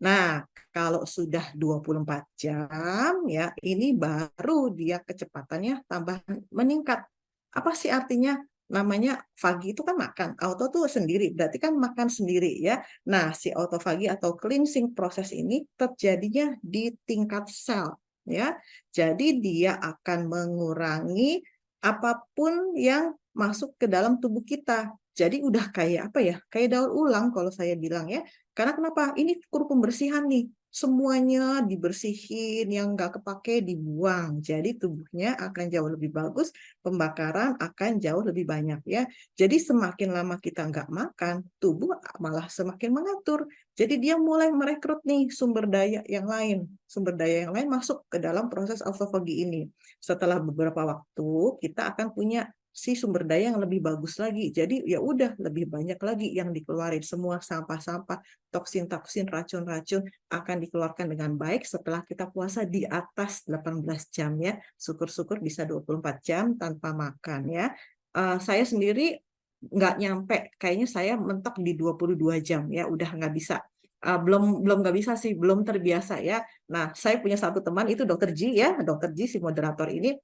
Nah, kalau sudah 24 jam ya, ini baru dia kecepatannya tambah meningkat. Apa sih artinya? Namanya fagi itu kan makan, auto tuh sendiri, berarti kan makan sendiri ya. Nah, si autofagi atau cleansing proses ini terjadinya di tingkat sel ya. Jadi dia akan mengurangi apapun yang masuk ke dalam tubuh kita. Jadi udah kayak apa ya? Kayak daur ulang kalau saya bilang ya. Karena kenapa? Ini kur pembersihan nih. Semuanya dibersihin, yang nggak kepake dibuang. Jadi tubuhnya akan jauh lebih bagus, pembakaran akan jauh lebih banyak ya. Jadi semakin lama kita nggak makan, tubuh malah semakin mengatur. Jadi dia mulai merekrut nih sumber daya yang lain. Sumber daya yang lain masuk ke dalam proses autofagi ini. Setelah beberapa waktu, kita akan punya si sumber daya yang lebih bagus lagi. Jadi ya udah lebih banyak lagi yang dikeluarin, semua sampah-sampah, toksin-toksin, racun-racun akan dikeluarkan dengan baik setelah kita puasa di atas 18 jam ya. Syukur-syukur bisa 24 jam tanpa makan ya. Saya sendiri nggak nyampe, kayaknya saya mentok di 22 jam ya, udah nggak bisa. Belum belum nggak bisa sih, belum terbiasa ya. Nah, saya punya satu teman itu Dokter Ji ya, Dokter Ji si moderator ini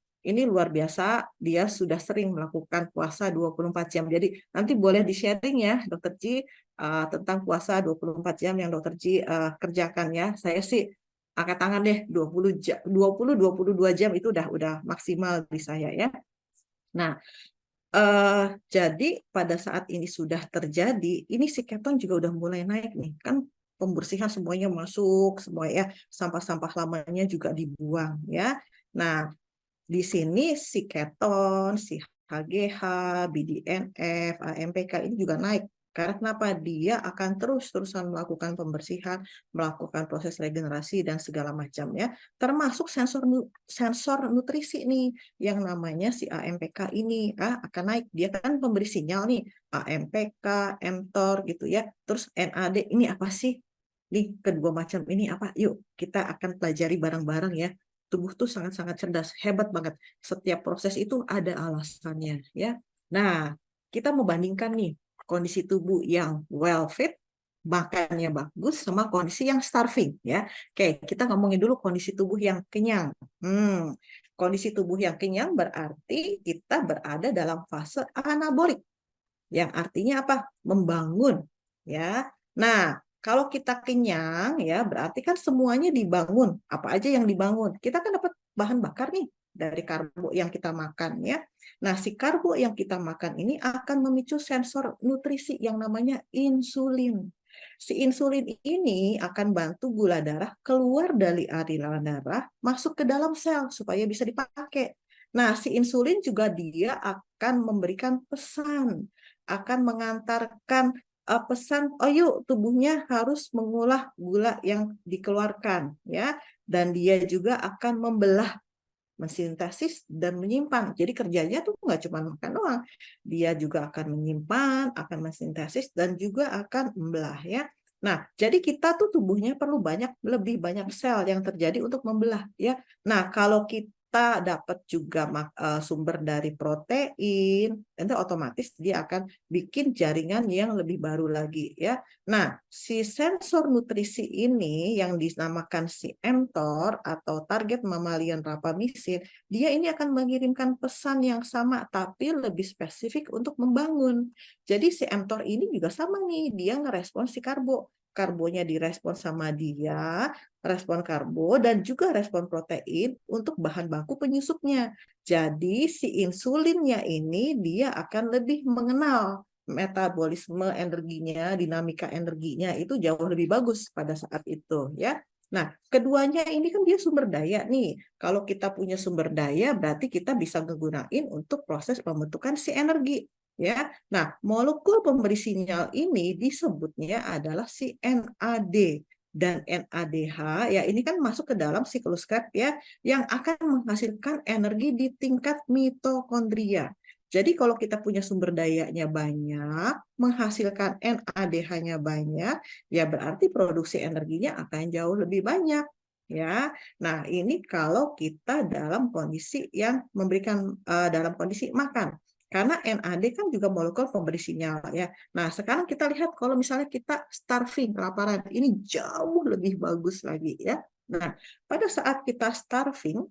luar biasa, dia sudah sering melakukan puasa 24 jam. Jadi nanti boleh di-sharing ya Dokter Ji tentang puasa 24 jam yang Dokter Ji kerjakan ya. Saya sih angkat tangan deh 20 jam, 22 jam itu udah maksimal di saya ya. Nah, jadi pada saat ini sudah terjadi, ini si keton juga udah mulai naik nih. Kan pembersihan semuanya masuk, semua ya, sampah-sampah lamanya juga dibuang ya. Nah, di sini si keton, si HGH, BDNF, AMPK ini juga naik. Karena kenapa? Dia akan terus-terusan melakukan pembersihan, melakukan proses regenerasi dan segala macam ya. Termasuk sensor nutrisi nih yang namanya si AMPK ini akan naik. Dia kan pemberi sinyal nih, AMPK, mTOR gitu ya. Terus NAD ini apa sih? Nih kedua macam ini apa? Yuk kita akan pelajari bareng-bareng ya. Tubuh tuh sangat-sangat cerdas, hebat banget. Setiap proses itu ada alasannya ya. Nah, kita membandingkan nih kondisi tubuh yang well fit, makannya bagus, sama kondisi yang starving ya. Oke, kita ngomongin dulu kondisi tubuh yang kenyang. Kondisi tubuh yang kenyang berarti kita berada dalam fase anabolik, yang artinya apa? Membangun ya. Nah, kalau kita kenyang ya berarti kan semuanya dibangun. Apa aja yang dibangun? Kita kan dapat bahan bakar nih dari karbo yang kita makan ya. Nah, si karbo yang kita makan ini akan memicu sensor nutrisi yang namanya insulin. Si insulin ini akan bantu gula darah keluar dari aliran darah masuk ke dalam sel supaya bisa dipakai. Nah, si insulin juga dia akan memberikan pesan, akan mengantarkan pesan, oh yuk tubuhnya harus mengolah gula yang dikeluarkan ya, dan dia juga akan membelah, mensintesis dan menyimpan. Jadi kerjanya tuh nggak cuma makan doang, dia juga akan menyimpan, akan mensintesis dan juga akan membelah ya. Nah, jadi kita tuh tubuhnya perlu lebih banyak sel yang terjadi untuk membelah ya. Nah, kalau kita dapat juga sumber dari protein, nanti otomatis dia akan bikin jaringan yang lebih baru lagi ya. Nah, si sensor nutrisi ini yang dinamakan si mTOR atau target mammalian rapamycin, dia ini akan mengirimkan pesan yang sama tapi lebih spesifik untuk membangun. Jadi si mTOR ini juga sama nih, dia ngerespon si karbo. Karbonya direspon sama dia, respon karbo dan juga respon protein untuk bahan baku penyusupnya. Jadi si insulinnya ini dia akan lebih mengenal metabolisme energinya, dinamika energinya itu jauh lebih bagus pada saat itu ya. Nah, keduanya ini kan dia sumber daya nih. Kalau kita punya sumber daya berarti kita bisa menggunakan untuk proses pembentukan si energi ya. Nah, molekul pemberi sinyal ini disebutnya adalah si NAD dan NADH ya, ini kan masuk ke dalam siklus Krebs ya, yang akan menghasilkan energi di tingkat mitokondria. Jadi kalau kita punya sumber dayanya banyak, menghasilkan NADH-nya banyak, ya berarti produksi energinya akan jauh lebih banyak ya. Nah, ini kalau kita dalam kondisi yang memberikan dalam kondisi makan. Karena NAD kan juga molekul pemberi sinyal ya. Nah, sekarang kita lihat kalau misalnya kita starving, kelaparan, ini jauh lebih bagus lagi ya. Nah, pada saat kita starving,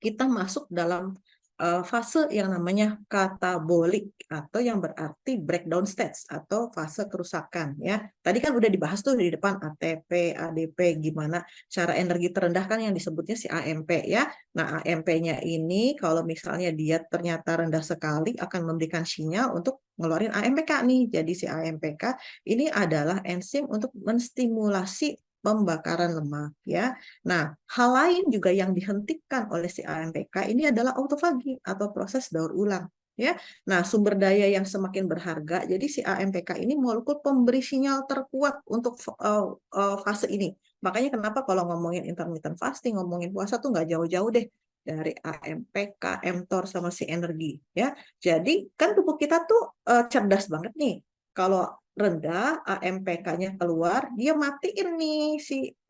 kita masuk dalam fase yang namanya katabolik atau yang berarti breakdown stage atau fase kerusakan ya. Tadi kan udah dibahas tuh di depan ATP, ADP gimana cara energi terendah kan yang disebutnya si AMP ya. Nah, AMP-nya ini kalau misalnya dia ternyata rendah sekali akan memberikan sinyal untuk ngeluarin AMPK nih. Jadi si AMPK ini adalah enzim untuk menstimulasi pembakaran lemak ya. Nah, hal lain juga yang dihentikan oleh si AMPK ini adalah autofagi atau proses daur ulang ya. Nah, sumber daya yang semakin berharga, jadi si AMPK ini molekul pemberi sinyal terkuat untuk fase ini. Makanya kenapa kalau ngomongin intermittent fasting, ngomongin puasa tuh nggak jauh-jauh deh dari AMPK, mTOR sama si energi ya. Jadi kan tubuh kita tuh cerdas banget nih. Kalau rendah, AMPK-nya keluar, dia matiin nih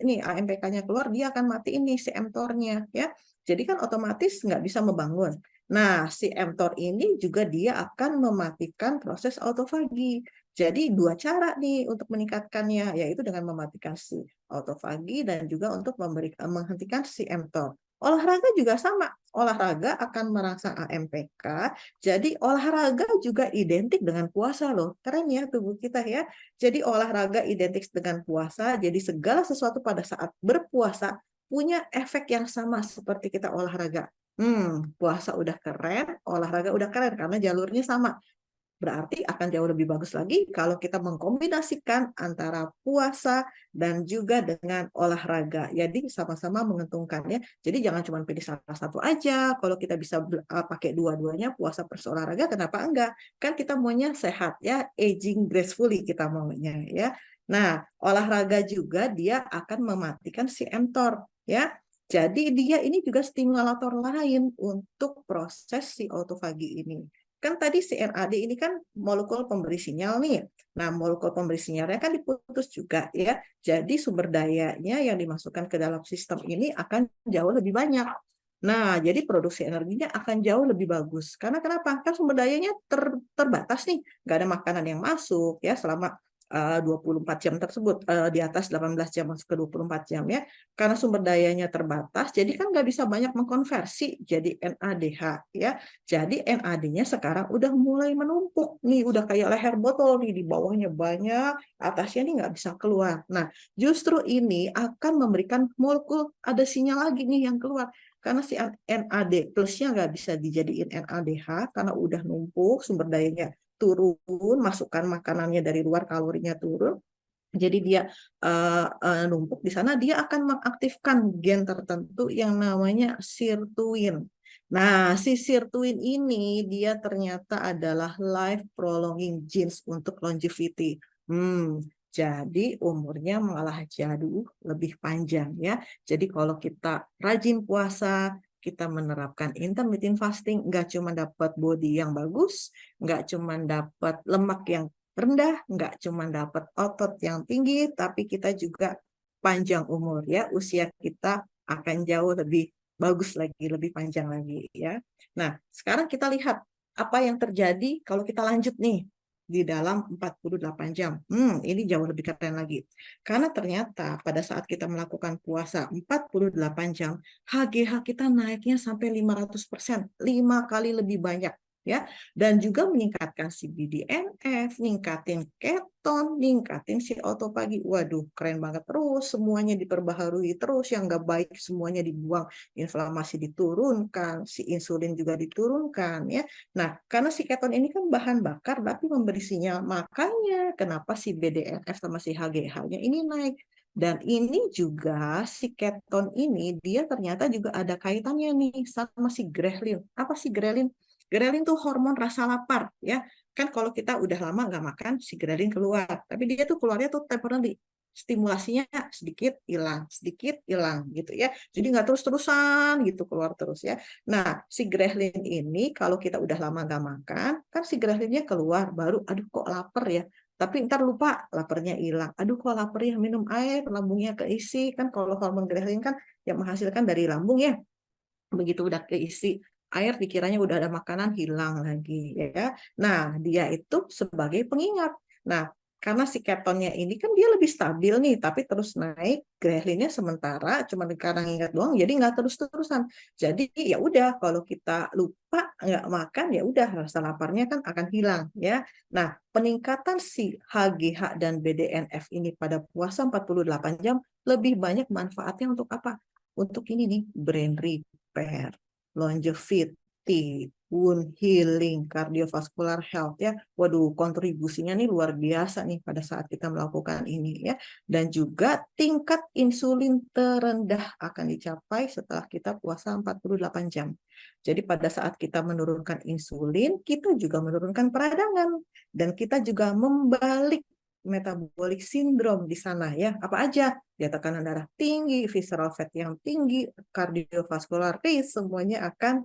ini AMPK-nya keluar, dia akan matiin nih si mTOR-nya ya. Jadi kan otomatis nggak bisa membangun. Nah, si mTOR ini juga dia akan mematikan proses autofagi. Jadi dua cara nih untuk meningkatkannya, yaitu dengan mematikan si autofagi dan juga untuk menghentikan si mTOR. Olahraga juga sama. Olahraga akan merangsang AMPK. Jadi olahraga juga identik dengan puasa loh. Keren ya tubuh kita ya. Jadi olahraga identik dengan puasa. Jadi segala sesuatu pada saat berpuasa punya efek yang sama seperti kita olahraga. Puasa udah keren, olahraga udah keren karena jalurnya sama. Berarti akan jauh lebih bagus lagi kalau kita mengkombinasikan antara puasa dan juga dengan olahraga. Jadi sama-sama menguntungkan ya. Jadi jangan cuma pilih salah satu aja. Kalau kita bisa pakai dua-duanya, puasa plus olahraga, kenapa enggak? Kan kita maunya sehat ya, aging gracefully kita maunya ya. Nah, olahraga juga dia akan mematikan si mTOR ya. Jadi dia ini juga stimulator lain untuk proses si autofagi ini. Kan tadi si NAD ini kan molekul pemberi sinyal nih. Nah, molekul pemberi sinyalnya kan diputus juga ya. Jadi sumber dayanya yang dimasukkan ke dalam sistem ini akan jauh lebih banyak. Nah, jadi produksi energinya akan jauh lebih bagus. Karena kenapa? Kan sumber dayanya terbatas nih. Nggak ada makanan yang masuk ya selama 24 jam tersebut, di atas 18 jam masuk ke 24 jam ya. Karena sumber dayanya terbatas, jadi kan nggak bisa banyak mengkonversi jadi NADH ya. Jadi NAD-nya sekarang udah mulai menumpuk nih, udah kayak leher botol nih, di bawahnya banyak, atasnya nih nggak bisa keluar. Nah, justru ini akan memberikan molekul, ada sinyal lagi nih yang keluar. Karena si NAD plusnya nggak bisa dijadiin NADH karena udah numpuk, sumber dayanya turun, masukkan makanannya dari luar, kalorinya turun. Jadi dia numpuk di sana, dia akan mengaktifkan gen tertentu yang namanya sirtuin. Nah, si sirtuin ini dia ternyata adalah life prolonging genes untuk longevity. Jadi umurnya malah jauh lebih panjang ya. Jadi kalau kita rajin puasa, kita menerapkan intermittent fasting, nggak cuma dapat body yang bagus, nggak cuma dapat lemak yang rendah, nggak cuma dapat otot yang tinggi, tapi kita juga panjang umur ya, usia kita akan jauh lebih bagus lagi, lebih panjang lagi ya. Nah, sekarang kita lihat apa yang terjadi kalau kita lanjut nih di dalam 48 jam. Ini jauh lebih keren lagi. Karena ternyata pada saat kita melakukan puasa 48 jam, HGH kita naiknya sampai 500%, 5 kali lebih banyak ya, dan juga meningkatkan si BDNF, ningkatin keton, ningkatin si autopagi. Waduh, keren banget. Terus semuanya diperbaharui terus, yang nggak baik semuanya dibuang, inflamasi diturunkan, si insulin juga diturunkan ya. Nah, karena si keton ini kan bahan bakar tapi memberi sinyal, makanya kenapa si BDNF sama si HGH-nya ini naik. Dan ini juga si keton ini dia ternyata juga ada kaitannya nih sama si grelin. Apa sih grelin? Grelin tuh hormon rasa lapar ya. Kan kalau kita udah lama nggak makan, si grelin keluar. Tapi dia tuh keluarnya tuh temporary. Stimulasinya sedikit hilang gitu ya. Jadi nggak terus-terusan gitu keluar terus ya. Nah, si grelin ini kalau kita udah lama nggak makan, kan si grelinnya keluar, baru aduh kok lapar ya. Tapi ntar lupa laparnya hilang. Aduh kok lapar ya, minum air, lambungnya keisi. Kan kalau hormon grelin kan yang menghasilkan dari lambung ya. Begitu udah keisi air, dikiranya udah ada makanan, hilang lagi ya. Nah, dia itu sebagai pengingat. Nah, karena si ketonnya ini kan dia lebih stabil nih, tapi terus naik, grelinnya sementara cuma karena ingat doang, jadi nggak terus-terusan. Jadi ya udah, kalau kita lupa nggak makan, ya udah rasa laparnya kan akan hilang ya. Nah, peningkatan si HGH dan BDNF ini pada puasa 48 jam lebih banyak manfaatnya untuk apa? Untuk ini nih, brain repair, longevity, wound healing, cardiovascular health ya. Waduh, kontribusinya nih luar biasa nih pada saat kita melakukan ini ya. Dan juga tingkat insulin terendah akan dicapai setelah kita puasa 48 jam. Jadi pada saat kita menurunkan insulin, kita juga menurunkan peradangan dan kita juga membalik metabolic syndrome di sana ya. Apa aja? Ya, tekanan darah tinggi, visceral fat yang tinggi, kardiovaskular risk, semuanya akan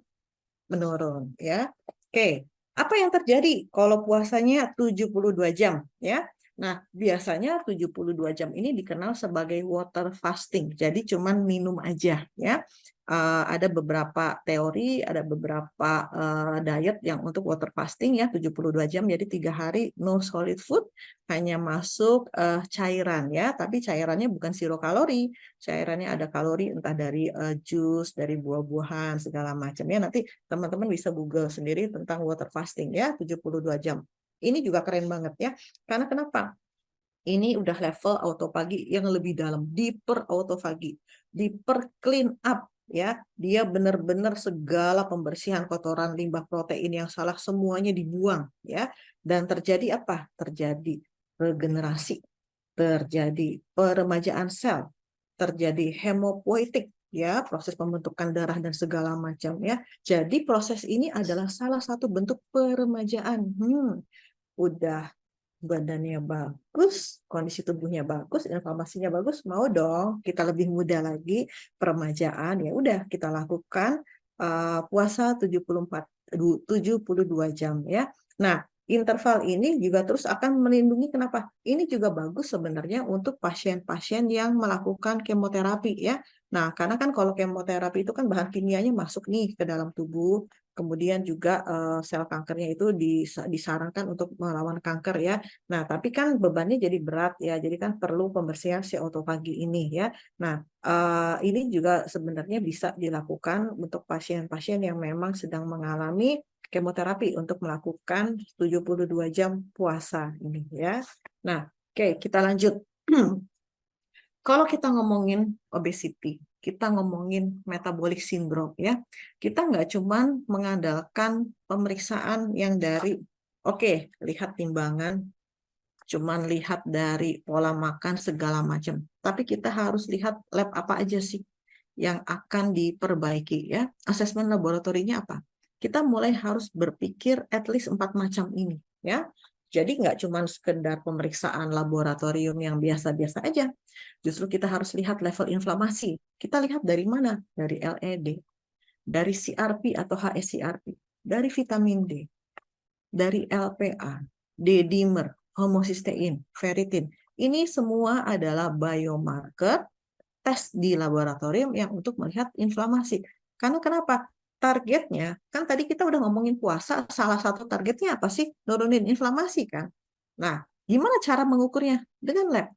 menurun ya. Oke, apa yang terjadi kalau puasanya 72 jam ya? Nah, biasanya 72 jam ini dikenal sebagai water fasting. Jadi cuman minum aja ya. Ada beberapa teori, ada beberapa diet yang untuk water fasting ya 72 jam. Jadi 3 hari no solid food, hanya masuk cairan ya. Tapi cairannya bukan zero kalori. Cairannya ada kalori entah dari jus, dari buah-buahan segala macam ya. Nanti teman-teman bisa Google sendiri tentang water fasting ya 72 jam. Ini juga keren banget ya. Karena kenapa? Ini udah level autofagi yang lebih dalam, deeper autofagi, deeper clean up ya. Dia benar-benar segala pembersihan kotoran, limbah, protein yang salah semuanya dibuang ya. Dan terjadi apa? Terjadi regenerasi, terjadi peremajaan sel, terjadi hemopoietik ya, proses pembentukan darah dan segala macam ya. Jadi proses ini adalah salah satu bentuk peremajaan. Udah badannya bagus, kondisi tubuhnya bagus, inflamasinya bagus, mau dong kita lebih muda lagi peremajaan, ya udah kita lakukan puasa 72 jam ya. Nah, interval ini juga terus akan melindungi, kenapa? Ini juga bagus sebenarnya untuk pasien-pasien yang melakukan kemoterapi ya. Nah, karena kan kalau kemoterapi itu kan bahan kimianya masuk nih ke dalam tubuh, kemudian juga sel kankernya itu disarankan untuk melawan kanker ya. Nah, tapi kan bebannya jadi berat ya, jadi kan perlu pembersihan si autofagi ini ya. Nah, ini juga sebenarnya bisa dilakukan untuk pasien-pasien yang memang sedang mengalami kemoterapi untuk melakukan 72 jam puasa ini ya. Nah, oke, kita lanjut. Kalau kita ngomongin obesity, kita ngomongin metabolic syndrome ya, kita nggak cuman mengandalkan pemeriksaan yang dari, oke, lihat timbangan, cuman lihat dari pola makan segala macam. Tapi kita harus lihat lab apa aja sih yang akan diperbaiki ya. Asesmen laboratorinya apa? Kita mulai harus berpikir at least 4 macam ini ya. Jadi nggak cuma sekedar pemeriksaan laboratorium yang biasa-biasa aja. Justru kita harus lihat level inflamasi. Kita lihat dari mana? Dari LED, dari CRP atau HSCRP, dari vitamin D, dari LPA, D-dimer, homocysteine, ferritin. Ini semua adalah biomarker tes di laboratorium yang untuk melihat inflamasi. Karena kenapa? Targetnya, kan tadi kita udah ngomongin puasa, salah satu targetnya apa sih? Nurunin inflamasi kan? Nah, gimana cara mengukurnya? Dengan lab.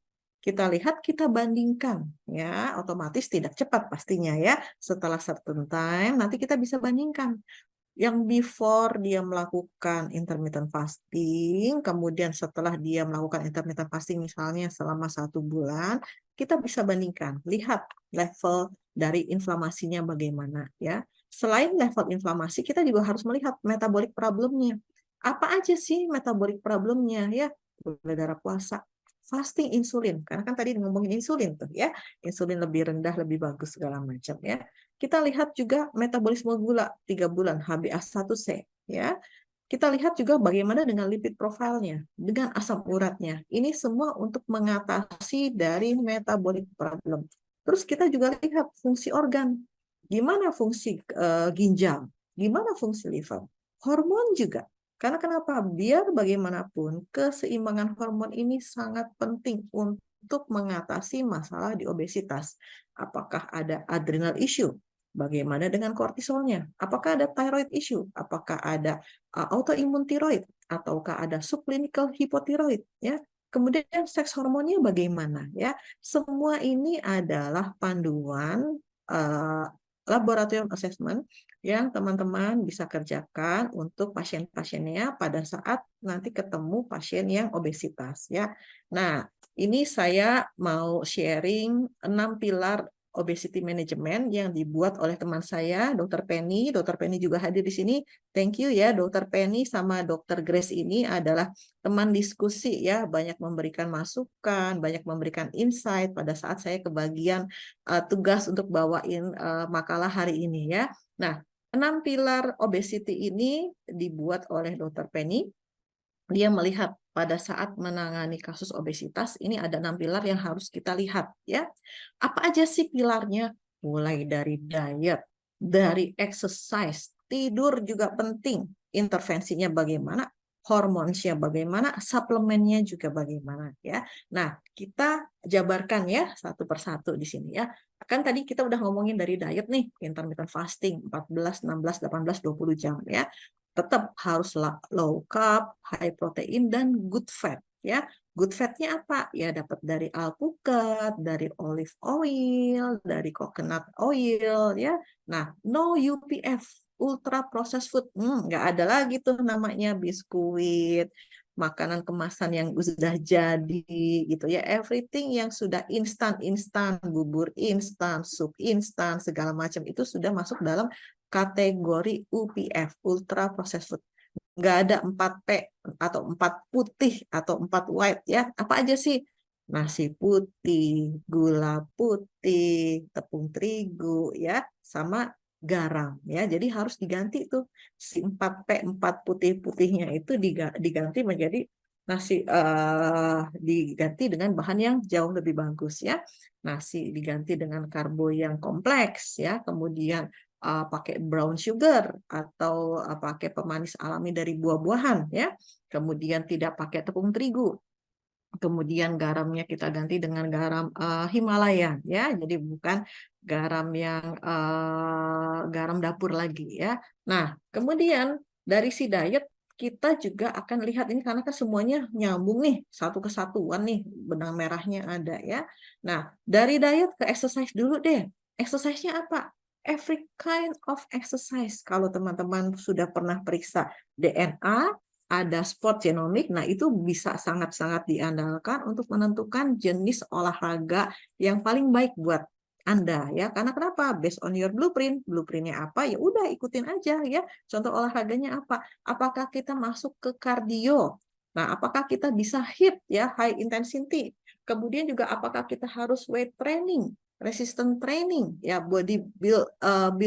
Kita lihat, kita bandingkan. Ya, otomatis tidak cepat pastinya ya. Setelah certain time, nanti kita bisa bandingkan yang before dia melakukan intermittent fasting, kemudian setelah dia melakukan intermittent fasting misalnya selama 1 bulan, kita bisa bandingkan, lihat level dari inflamasinya bagaimana ya. Selain level inflamasi, kita juga harus melihat metabolic problemnya. Apa aja sih metabolic problemnya ya? Gula darah puasa, fasting insulin, karena kan tadi ngomongin insulin tuh ya, insulin lebih rendah lebih bagus segala macam ya. Kita lihat juga metabolisme gula 3 bulan, HbA1c ya. Kita lihat juga bagaimana dengan lipid profilnya, dengan asam uratnya. Ini semua untuk mengatasi dari metabolic problem. Terus kita juga lihat fungsi organ. Gimana fungsi ginjal? Gimana fungsi liver? Hormon juga. Karena kenapa? Biar bagaimanapun keseimbangan hormon ini sangat penting untuk mengatasi masalah di obesitas. Apakah ada adrenal issue? Bagaimana dengan kortisolnya? Apakah ada thyroid issue? Apakah ada autoimun tiroid? Ataukah ada subclinical hypothyroid? Ya. Kemudian seks hormonnya bagaimana? Ya. Semua ini adalah panduan laboratorium assessment yang teman-teman bisa kerjakan untuk pasien-pasiennya pada saat nanti ketemu pasien yang obesitas. Ya. Nah, ini saya mau sharing 6 pilar obesity management yang dibuat oleh teman saya, Dr. Penny. Dr. Penny juga hadir di sini. Thank you ya, Dr. Penny sama Dr. Grace ini adalah teman diskusi ya, banyak memberikan masukan, banyak memberikan insight pada saat saya kebagian tugas untuk bawain makalah hari ini ya. Nah, 6 pilar obesity ini dibuat oleh Dr. Penny. Dia melihat pada saat menangani kasus obesitas, ini ada 6 pilar yang harus kita lihat ya. Apa aja sih pilarnya? Mulai dari diet, dari exercise, tidur juga penting. Intervensinya bagaimana? hormonnya bagaimana, suplemennya juga bagaimana ya. Nah, kita jabarkan ya satu persatu di sini ya. Kan tadi kita udah ngomongin dari diet nih, intermittent fasting 14, 16, 18, 20 jam ya. Tetap harus low carb, high protein dan good fat ya. Good fatnya apa? Ya dapat dari alpukat, dari olive oil, dari coconut oil ya. Nah, no UPF, ultra processed food. Nggak ada lagi tuh namanya biskuit, makanan kemasan yang sudah jadi gitu ya. Everything yang sudah instan, bubur instan, sup instan, segala macam itu sudah masuk dalam kategori UPF, ultra processed food. Nggak ada 4P atau 4 putih atau 4 white ya. Apa aja sih? Nasi putih, gula putih, tepung terigu ya, sama garam ya. Jadi harus diganti tuh si 4P, 4 putih-putihnya itu diganti menjadi diganti dengan bahan yang jauh lebih bagus ya. Nasi diganti dengan karbo yang kompleks ya. Kemudian pakai brown sugar atau pakai pemanis alami dari buah-buahan ya. Kemudian tidak pakai tepung terigu. Kemudian garamnya kita ganti dengan garam Himalaya ya. Jadi bukan garam yang garam dapur lagi ya. Nah, kemudian dari si diet kita juga akan lihat ini karena kan semuanya nyambung nih, satu kesatuan nih, benang merahnya ada ya. Nah, dari diet ke exercise dulu deh. Exercise-nya apa? Every kind of exercise. Kalau teman-teman sudah pernah periksa DNA, ada sport genomic, nah itu bisa sangat-sangat diandalkan untuk menentukan jenis olahraga yang paling baik buat Anda ya. Karena kenapa? Based on your blueprint. Blueprintnya apa? Ya udah ikutin aja ya. Contoh olahraganya apa? Apakah kita masuk ke kardio? Nah, apakah kita bisa HIIT ya, high intensity? Kemudian juga apakah kita harus weight training, resistance training ya, body build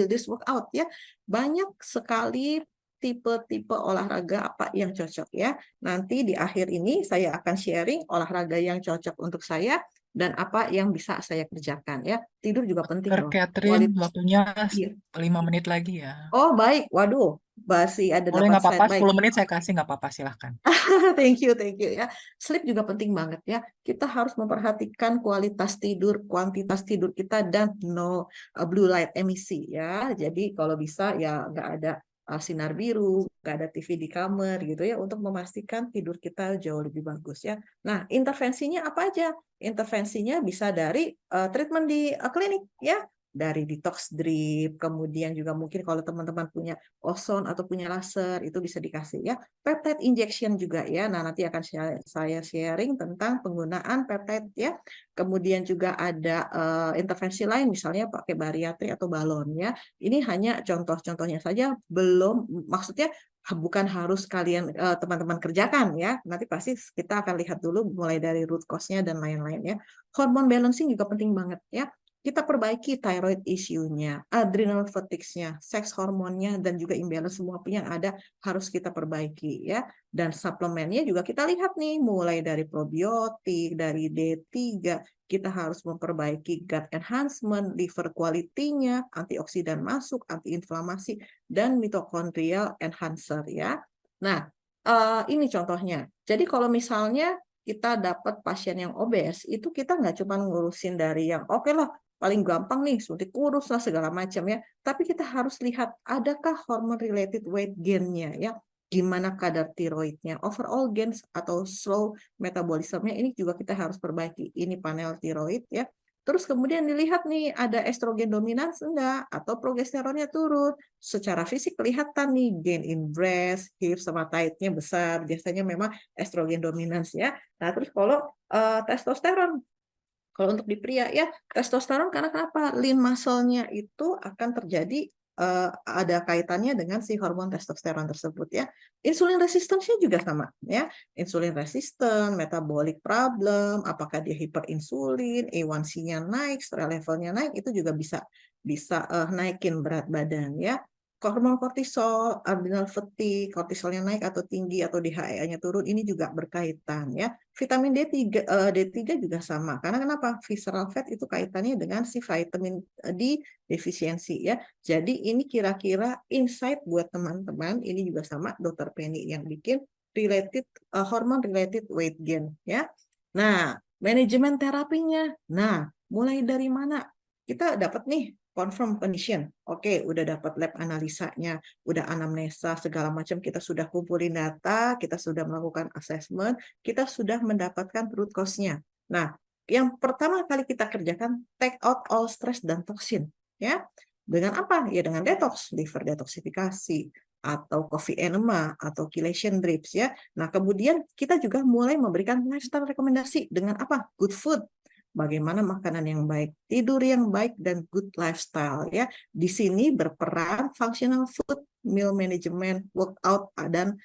this workout ya. Banyak sekali tipe-tipe olahraga apa yang cocok ya. Nanti di akhir ini saya akan sharing olahraga yang cocok untuk saya dan apa yang bisa saya kerjakan ya. Tidur juga penting Dr. loh. Catherine, Kualitas. waktunya Iya. 5 menit lagi ya. Oh baik, waduh, masih ada Boleh 8 nggak apa-apa, slide. Baik. 10 menit saya kasih nggak apa-apa, silahkan. Thank you ya. Sleep juga penting banget ya. Kita harus memperhatikan kualitas tidur, kuantitas tidur kita dan no blue light emisi ya. Jadi kalau bisa ya nggak ada sinar biru, nggak ada TV di kamar gitu ya untuk memastikan tidur kita jauh lebih bagus ya. Nah, intervensinya apa aja? Intervensinya bisa dari treatment di klinik ya, dari detox drip, kemudian juga mungkin kalau teman-teman punya ozon atau punya laser itu bisa dikasih ya. Peptide injection juga ya. Nah, nanti akan saya sharing tentang penggunaan peptide ya. Kemudian juga ada intervensi lain misalnya pakai bariatri atau balon ya. Ini hanya contoh-contohnya saja, belum maksudnya bukan harus kalian teman-teman kerjakan ya. Nanti pasti kita akan lihat dulu mulai dari root cause-nya dan lain-lain ya. Hormone balancing juga penting banget ya. Kita perbaiki thyroid issue-nya, adrenal fatigue-nya, seks hormonnya, dan juga imbalance semua yang ada harus kita perbaiki ya. Dan suplemennya juga kita lihat nih, mulai dari probiotik, dari D3, kita harus memperbaiki gut enhancement, liver quality-nya, antioksidan masuk, antiinflamasi, dan mitochondrial enhancer ya. Nah, ini contohnya. Jadi kalau misalnya kita dapat pasien yang obes, itu kita nggak cuma ngurusin dari yang oke lah, paling gampang nih, suntik kurus lah segala macam ya. Tapi kita harus lihat adakah hormone related weight gain-nya ya. Gimana kadar tiroidnya, overall gains atau slow metabolismnya ini juga kita harus perbaiki. Ini panel tiroid ya. Terus kemudian dilihat nih ada estrogen dominans enggak atau progesteronnya turun. Secara fisik kelihatan nih gain in breast, hips sama thigh-nya besar. Biasanya memang estrogen dominans ya. Nah, terus kalau testosteron, kalau untuk di pria ya, testosteron karena kenapa? Lean muscle-nya itu akan terjadi ada kaitannya dengan si hormon testosteron tersebut ya. Insulin resistance-nya juga sama ya. Insulin resistant, metabolic problem, apakah dia hiperinsulin, A1C-nya naik, stress level-nya naik, itu juga bisa bisa naikin berat badan ya. Hormon kortisol, adrenal fatigue, kortisolnya naik atau tinggi atau DHEA-nya turun, ini juga berkaitan ya. Vitamin D3 juga sama. Karena kenapa? Visceral fat itu kaitannya dengan si vitamin D defisiensi ya. Jadi ini kira-kira insight buat teman-teman. Ini juga sama Dr. Penny yang bikin. related hormone related weight gain ya. Nah, manajemen terapinya. Nah, mulai dari mana? Kita dapat nih confirm condition. Oke, udah dapat lab analisanya, udah anamnesa segala macam, kita sudah kumpulin data, kita sudah melakukan assessment, kita sudah mendapatkan root cause-nya. Nah, yang pertama kali kita kerjakan take out all stress dan toxin ya. Dengan apa? Ya dengan detox, liver detoksifikasi atau coffee enema atau chelation drips ya. Nah, kemudian kita juga mulai memberikan lifestyle rekomendasi dengan apa? Good food. Bagaimana makanan yang baik, tidur yang baik, dan good lifestyle ya. Di sini berperan functional food, meal management, workout, dan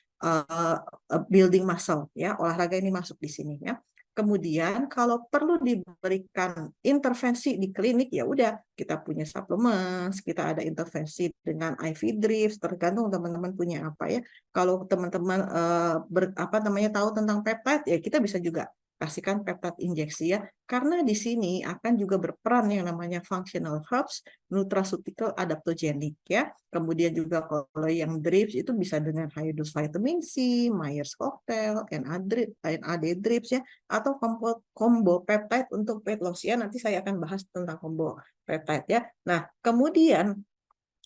building muscle ya. Olahraga ini masuk di sini ya. Kemudian kalau perlu diberikan intervensi di klinik ya udah kita punya suplemen, kita ada intervensi dengan IV drips, tergantung teman-teman punya apa ya. Kalau teman-teman tahu tentang peptide ya kita bisa juga kasihkan peptide injeksi ya. Karena di sini akan juga berperan yang namanya functional herbs, nutraceutical adaptogenic ya. Kemudian juga kalau yang drips itu bisa dengan high dose vitamin C, Myers cocktail, NAD drips ya, atau combo peptide untuk weight loss ya. Nanti saya akan bahas tentang combo peptide ya. Nah, kemudian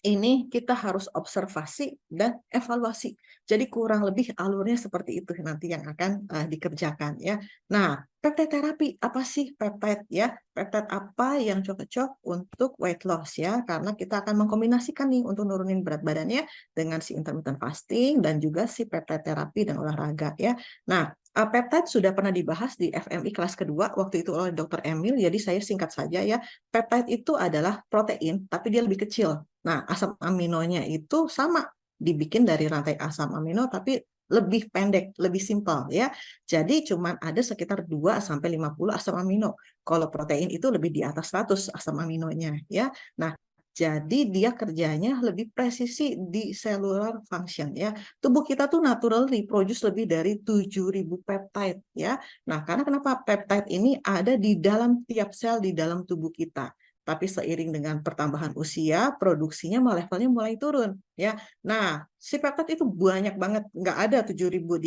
ini kita harus observasi dan evaluasi. Jadi kurang lebih alurnya seperti itu nanti yang akan dikerjakan ya. Nah, peptide terapi apa sih peptide ya? Peptide apa yang cocok untuk weight loss ya? Karena kita akan mengkombinasikan nih untuk nurunin berat badannya dengan si intermittent fasting dan juga si peptide terapi dan olahraga ya. Nah, peptide sudah pernah dibahas di FMI kelas kedua waktu itu oleh Dr. Emil. Jadi saya singkat saja ya. Peptide itu adalah protein tapi dia lebih kecil. Nah, asam aminonya itu sama, dibikin dari rantai asam amino tapi lebih pendek, lebih simpel ya. Jadi cuma ada sekitar 2 sampai 50 asam amino. Kalau protein itu lebih di atas 100 asam aminonya ya. Nah, jadi dia kerjanya lebih presisi di cellular function ya. Tubuh kita tuh naturally produce lebih dari 7.000 peptide ya. Nah, karena kenapa peptide ini ada di dalam tiap sel di dalam tubuh kita. Tapi seiring dengan pertambahan usia, produksinya levelnya mulai turun ya. Nah, si peptide itu banyak banget, nggak ada 7.000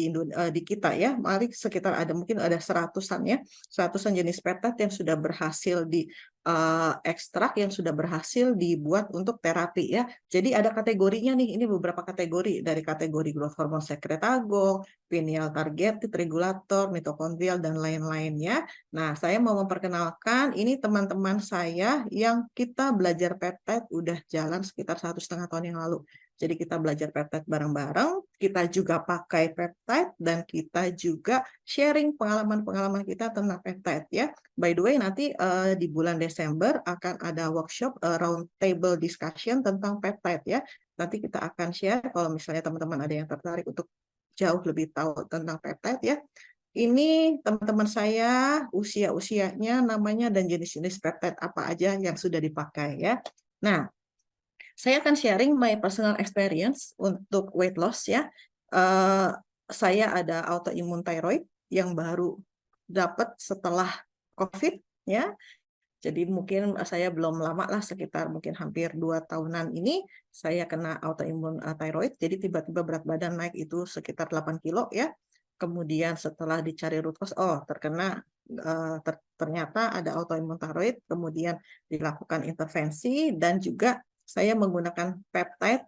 di kita ya. Mari sekitar ada mungkin ada seratusan ya, seratusan jenis peptide yang sudah berhasil di ekstrak, yang sudah berhasil dibuat untuk terapi ya. Jadi ada kategorinya nih, ini beberapa kategori dari kategori growth hormone secretagogue, pineal targeted regulator, mitokondrial dan lain-lainnya. Nah, saya mau memperkenalkan ini teman-teman saya yang kita belajar peptide udah jalan sekitar 1,5 tahun yang lalu. Jadi kita belajar peptide bareng-bareng, kita juga pakai peptide, dan kita juga sharing pengalaman-pengalaman kita tentang peptide ya. By the way, nanti di bulan Desember akan ada workshop round table discussion tentang peptide ya. Nanti kita akan share kalau misalnya teman-teman ada yang tertarik untuk jauh lebih tahu tentang peptide ya. Ini teman-teman saya usia-usianya namanya dan jenis-jenis peptide apa aja yang sudah dipakai ya. Nah, saya akan sharing my personal experience untuk weight loss ya. Saya ada autoimmune thyroid yang baru dapat setelah COVID ya. Jadi mungkin saya belum lama lah, sekitar mungkin hampir 2 tahunan ini saya kena autoimmune thyroid. Jadi tiba-tiba berat badan naik itu sekitar 8 kilo ya. Kemudian setelah dicari root cause, ternyata ada autoimmune thyroid. Kemudian dilakukan intervensi dan juga saya menggunakan peptide.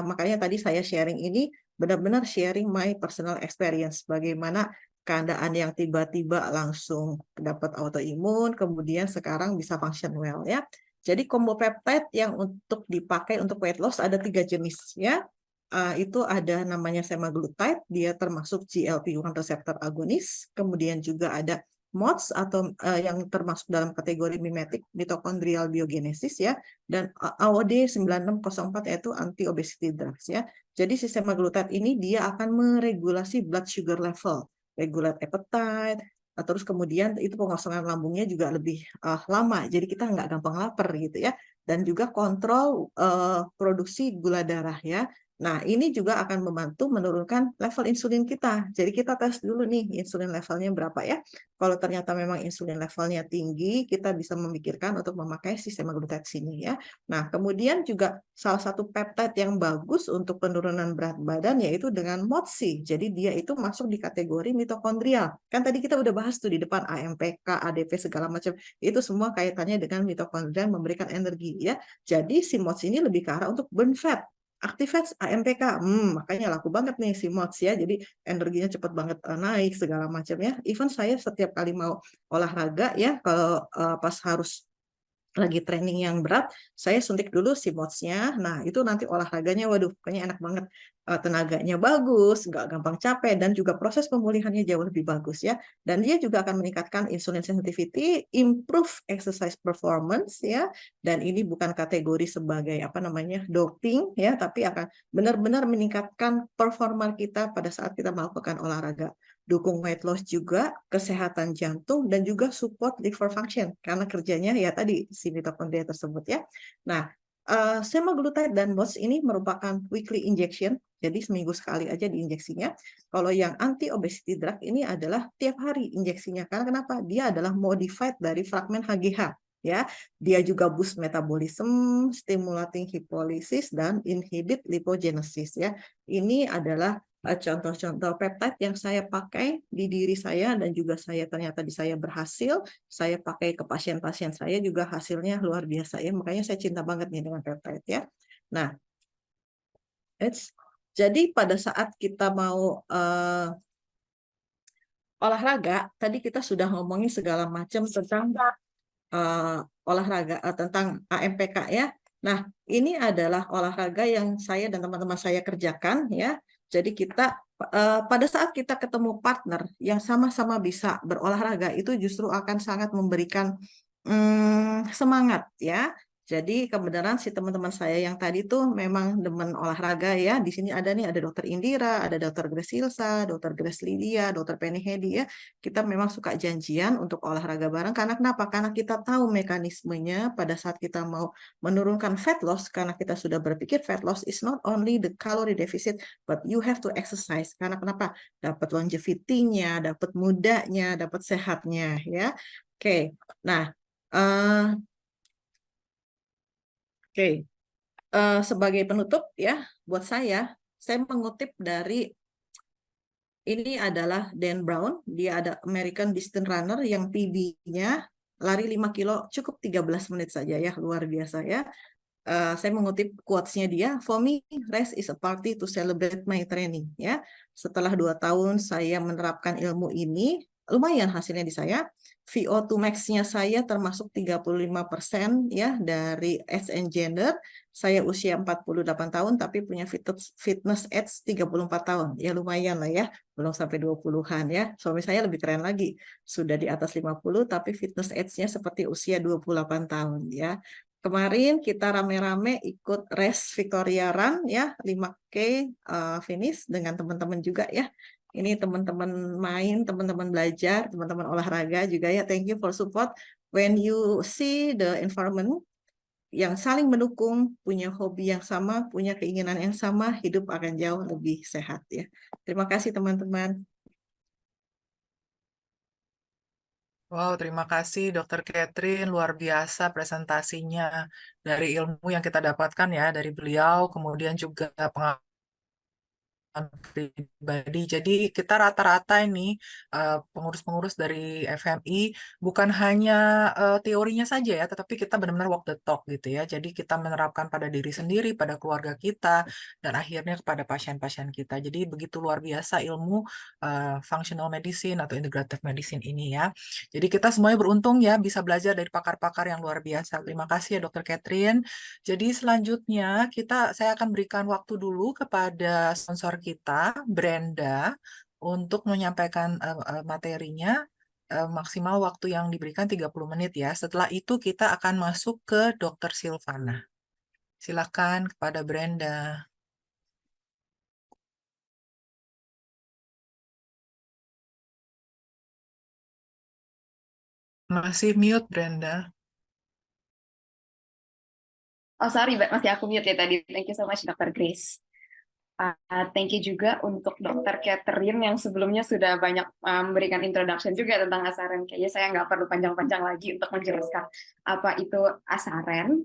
Makanya tadi saya sharing ini benar-benar sharing my personal experience. Bagaimana keadaan yang tiba-tiba langsung dapat autoimun, kemudian sekarang bisa function well ya. Jadi combo peptide yang untuk dipakai untuk weight loss ada 3 jenis ya. Itu ada namanya semaglutide, dia termasuk GLP-1 receptor agonis, kemudian juga ada MODS atau yang termasuk dalam kategori mimetic mitochondrial biogenesis ya, dan AOD 9604 yaitu anti obesity drugs ya. Jadi si semaglutide ini dia akan meregulasi blood sugar level, regulate appetite, terus kemudian itu pengosongan lambungnya juga lebih lama, jadi kita nggak gampang lapar gitu ya, dan juga kontrol produksi gula darah ya. Nah, ini juga akan membantu menurunkan level insulin kita. Jadi kita tes dulu nih insulin levelnya berapa ya. Kalau ternyata memang insulin levelnya tinggi, kita bisa memikirkan untuk memakai si semaglutide sini ya. Nah, kemudian juga salah satu peptide yang bagus untuk penurunan berat badan yaitu dengan MOTS. Jadi dia itu masuk di kategori mitokondrial. Kan tadi kita udah bahas tuh di depan AMPK, ADP segala macam. Itu semua kaitannya dengan mitokondria memberikan energi ya. Jadi si MOTS ini lebih ke arah untuk burn fat. Activate AMPK, makanya laku banget nih si MOTS ya. Jadi energinya cepat banget naik segala macam ya. Even saya setiap kali mau olahraga ya, kalau pas harus lagi training yang berat, saya suntik dulu si mods-nya. Nah, itu nanti olahraganya, waduh, kayaknya enak banget. Tenaganya bagus, nggak gampang capek, dan juga proses pemulihannya jauh lebih bagus ya. Dan dia juga akan meningkatkan insulin sensitivity, improve exercise performance ya. Dan ini bukan kategori sebagai apa namanya doping ya, tapi akan benar-benar meningkatkan performa kita pada saat kita melakukan olahraga. Dukung weight loss juga, kesehatan jantung, dan juga support liver function. Karena kerjanya ya tadi, si mitokondria tersebut ya. Nah, semaglutide dan MOTS ini merupakan weekly injection, jadi seminggu sekali aja diinjeksinya. Kalau yang anti-obesity drug ini adalah tiap hari injeksinya. Karena kenapa? Dia adalah modified dari fragmen HGH. Ya, dia juga boost metabolism, stimulating hipolisis, dan inhibit lipogenesis ya. Ini adalah contoh-contoh peptide yang saya pakai di diri saya dan juga saya ternyata di saya berhasil, saya pakai ke pasien-pasien saya juga hasilnya luar biasa ya, makanya saya cinta banget nih dengan peptide ya. Nah, jadi pada saat kita mau olahraga, tadi kita sudah ngomongin segala macam tentang olahraga tentang AMPK ya. Nah, ini adalah olahraga yang saya dan teman-teman saya kerjakan ya. Jadi kita pada saat kita ketemu partner yang sama-sama bisa berolahraga itu justru akan sangat memberikan semangat ya. Jadi kebenaran si teman-teman saya yang tadi tuh memang demen olahraga ya. Di sini ada nih, ada Dokter Indira, ada Dokter Grace Hilsa, Dokter Grace Lydia, Dokter Penny Hedi ya. Kita memang suka janjian untuk olahraga bareng. Karena kenapa? Karena kita tahu mekanismenya pada saat kita mau menurunkan fat loss. Karena kita sudah berpikir fat loss is not only the calorie deficit, but you have to exercise. Karena kenapa? Dapat longevity-nya, dapat mudanya, dapat sehatnya ya. Oke, nah, oke. Sebagai penutup ya, buat saya mengutip dari ini adalah Dan Brown, dia ada American Distance Runner yang PB-nya lari 5 kilo cukup 13 menit saja ya, luar biasa ya. Saya mengutip quotes-nya dia, for me, rest is a party to celebrate my training. Ya, setelah 2 tahun saya menerapkan ilmu ini, lumayan hasilnya di saya. VO2 max-nya saya termasuk 35% ya dari age and gender. Saya usia 48 tahun tapi punya fitness age 34 tahun. Ya lumayan lah ya, belum sampai 20-an ya. Suami saya lebih keren lagi, sudah di atas 50 tapi fitness age-nya seperti usia 28 tahun ya. Kemarin kita rame-rame ikut race Victoria Run ya, 5K finish dengan teman-teman juga ya. Ini teman-teman main, teman-teman belajar, teman-teman olahraga juga ya. Thank you for support. When you see the environment yang saling mendukung, punya hobi yang sama, punya keinginan yang sama, hidup akan jauh lebih sehat ya. Terima kasih teman-teman. Wow, terima kasih Dokter Catherine, luar biasa presentasinya dari ilmu yang kita dapatkan ya dari beliau, kemudian juga pengalaman pribadi. Jadi kita rata-rata ini pengurus-pengurus dari FMI bukan hanya teorinya saja ya, tetapi kita benar-benar walk the talk gitu ya. Jadi kita menerapkan pada diri sendiri, pada keluarga kita, dan akhirnya kepada pasien-pasien kita. Jadi begitu luar biasa ilmu functional medicine atau integrative medicine ini ya. Jadi kita semuanya beruntung ya bisa belajar dari pakar-pakar yang luar biasa. Terima kasih ya Dokter Catherine. Jadi selanjutnya saya akan berikan waktu dulu kepada sponsor kita, Brenda, untuk menyampaikan materinya. Maksimal waktu yang diberikan 30 menit ya. Setelah itu kita akan masuk ke Dokter Silvana. Silakan kepada Brenda. Masih mute Brenda. Oh sorry, Mbak, masih aku mute ya tadi. Thank you so much, Dr. Grace. Thank you juga untuk Dr. Catherine yang sebelumnya sudah banyak memberikan introduction juga tentang asaren. Kayaknya saya nggak perlu panjang-panjang lagi untuk menjelaskan apa itu asaren.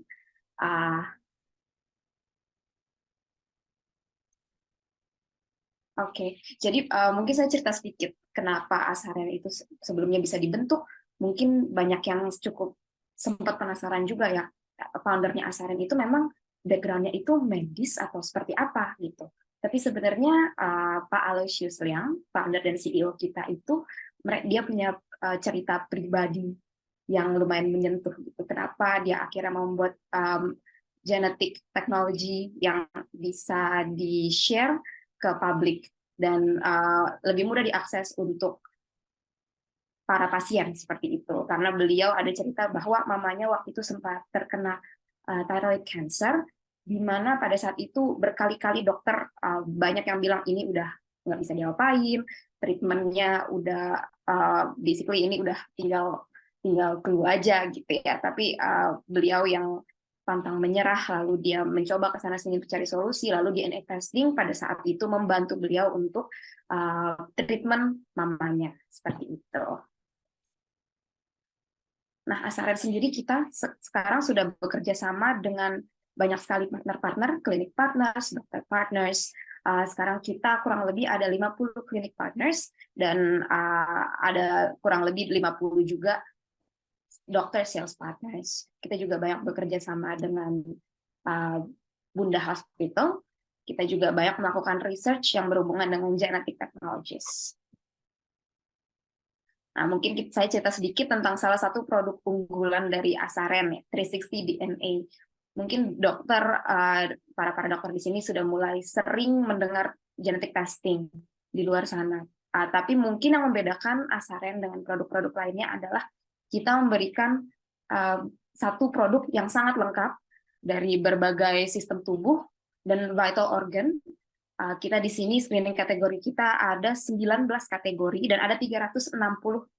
Oke, jadi mungkin saya cerita sedikit kenapa asaren itu sebelumnya bisa dibentuk. Mungkin banyak yang cukup sempat penasaran juga ya, foundernya asaren itu memang background-nya itu medis atau seperti apa gitu. Tapi sebenarnya Pak Aloysius Liang, founder dan CEO kita itu, dia punya cerita pribadi yang lumayan menyentuh gitu. Kenapa dia akhirnya membuat genetic technology yang bisa di-share ke publik dan lebih mudah diakses untuk para pasien seperti itu. Karena beliau ada cerita bahwa mamanya waktu itu sempat terkena thyroid cancer, di mana pada saat itu berkali-kali dokter banyak yang bilang ini udah nggak bisa diapain, treatmentnya udah basically ini udah tinggal clue aja gitu ya. Tapi beliau yang pantang menyerah, lalu dia mencoba ke sana sini mencari solusi, lalu DNA testing pada saat itu membantu beliau untuk treatment mamanya seperti itu. Nah, Asaren sendiri kita sekarang sudah bekerja sama dengan banyak sekali partner-partner, klinik partners, dokter partners. Sekarang kita kurang lebih ada 50 klinik partners dan ada kurang lebih 50 juga dokter sales partners. Kita juga banyak bekerja sama dengan Bunda Hospital. Kita juga banyak melakukan research yang berhubungan dengan genetic technologies. Nah, mungkin saya cerita sedikit tentang salah satu produk unggulan dari Asaren, ya, 360 DNA. Mungkin dokter, para dokter di sini sudah mulai sering mendengar genetic testing di luar sana. Tapi mungkin yang membedakan Asaren dengan produk-produk lainnya adalah kita memberikan satu produk yang sangat lengkap dari berbagai sistem tubuh dan vital organ. Kita di sini screening kategori kita ada 19 kategori dan ada 360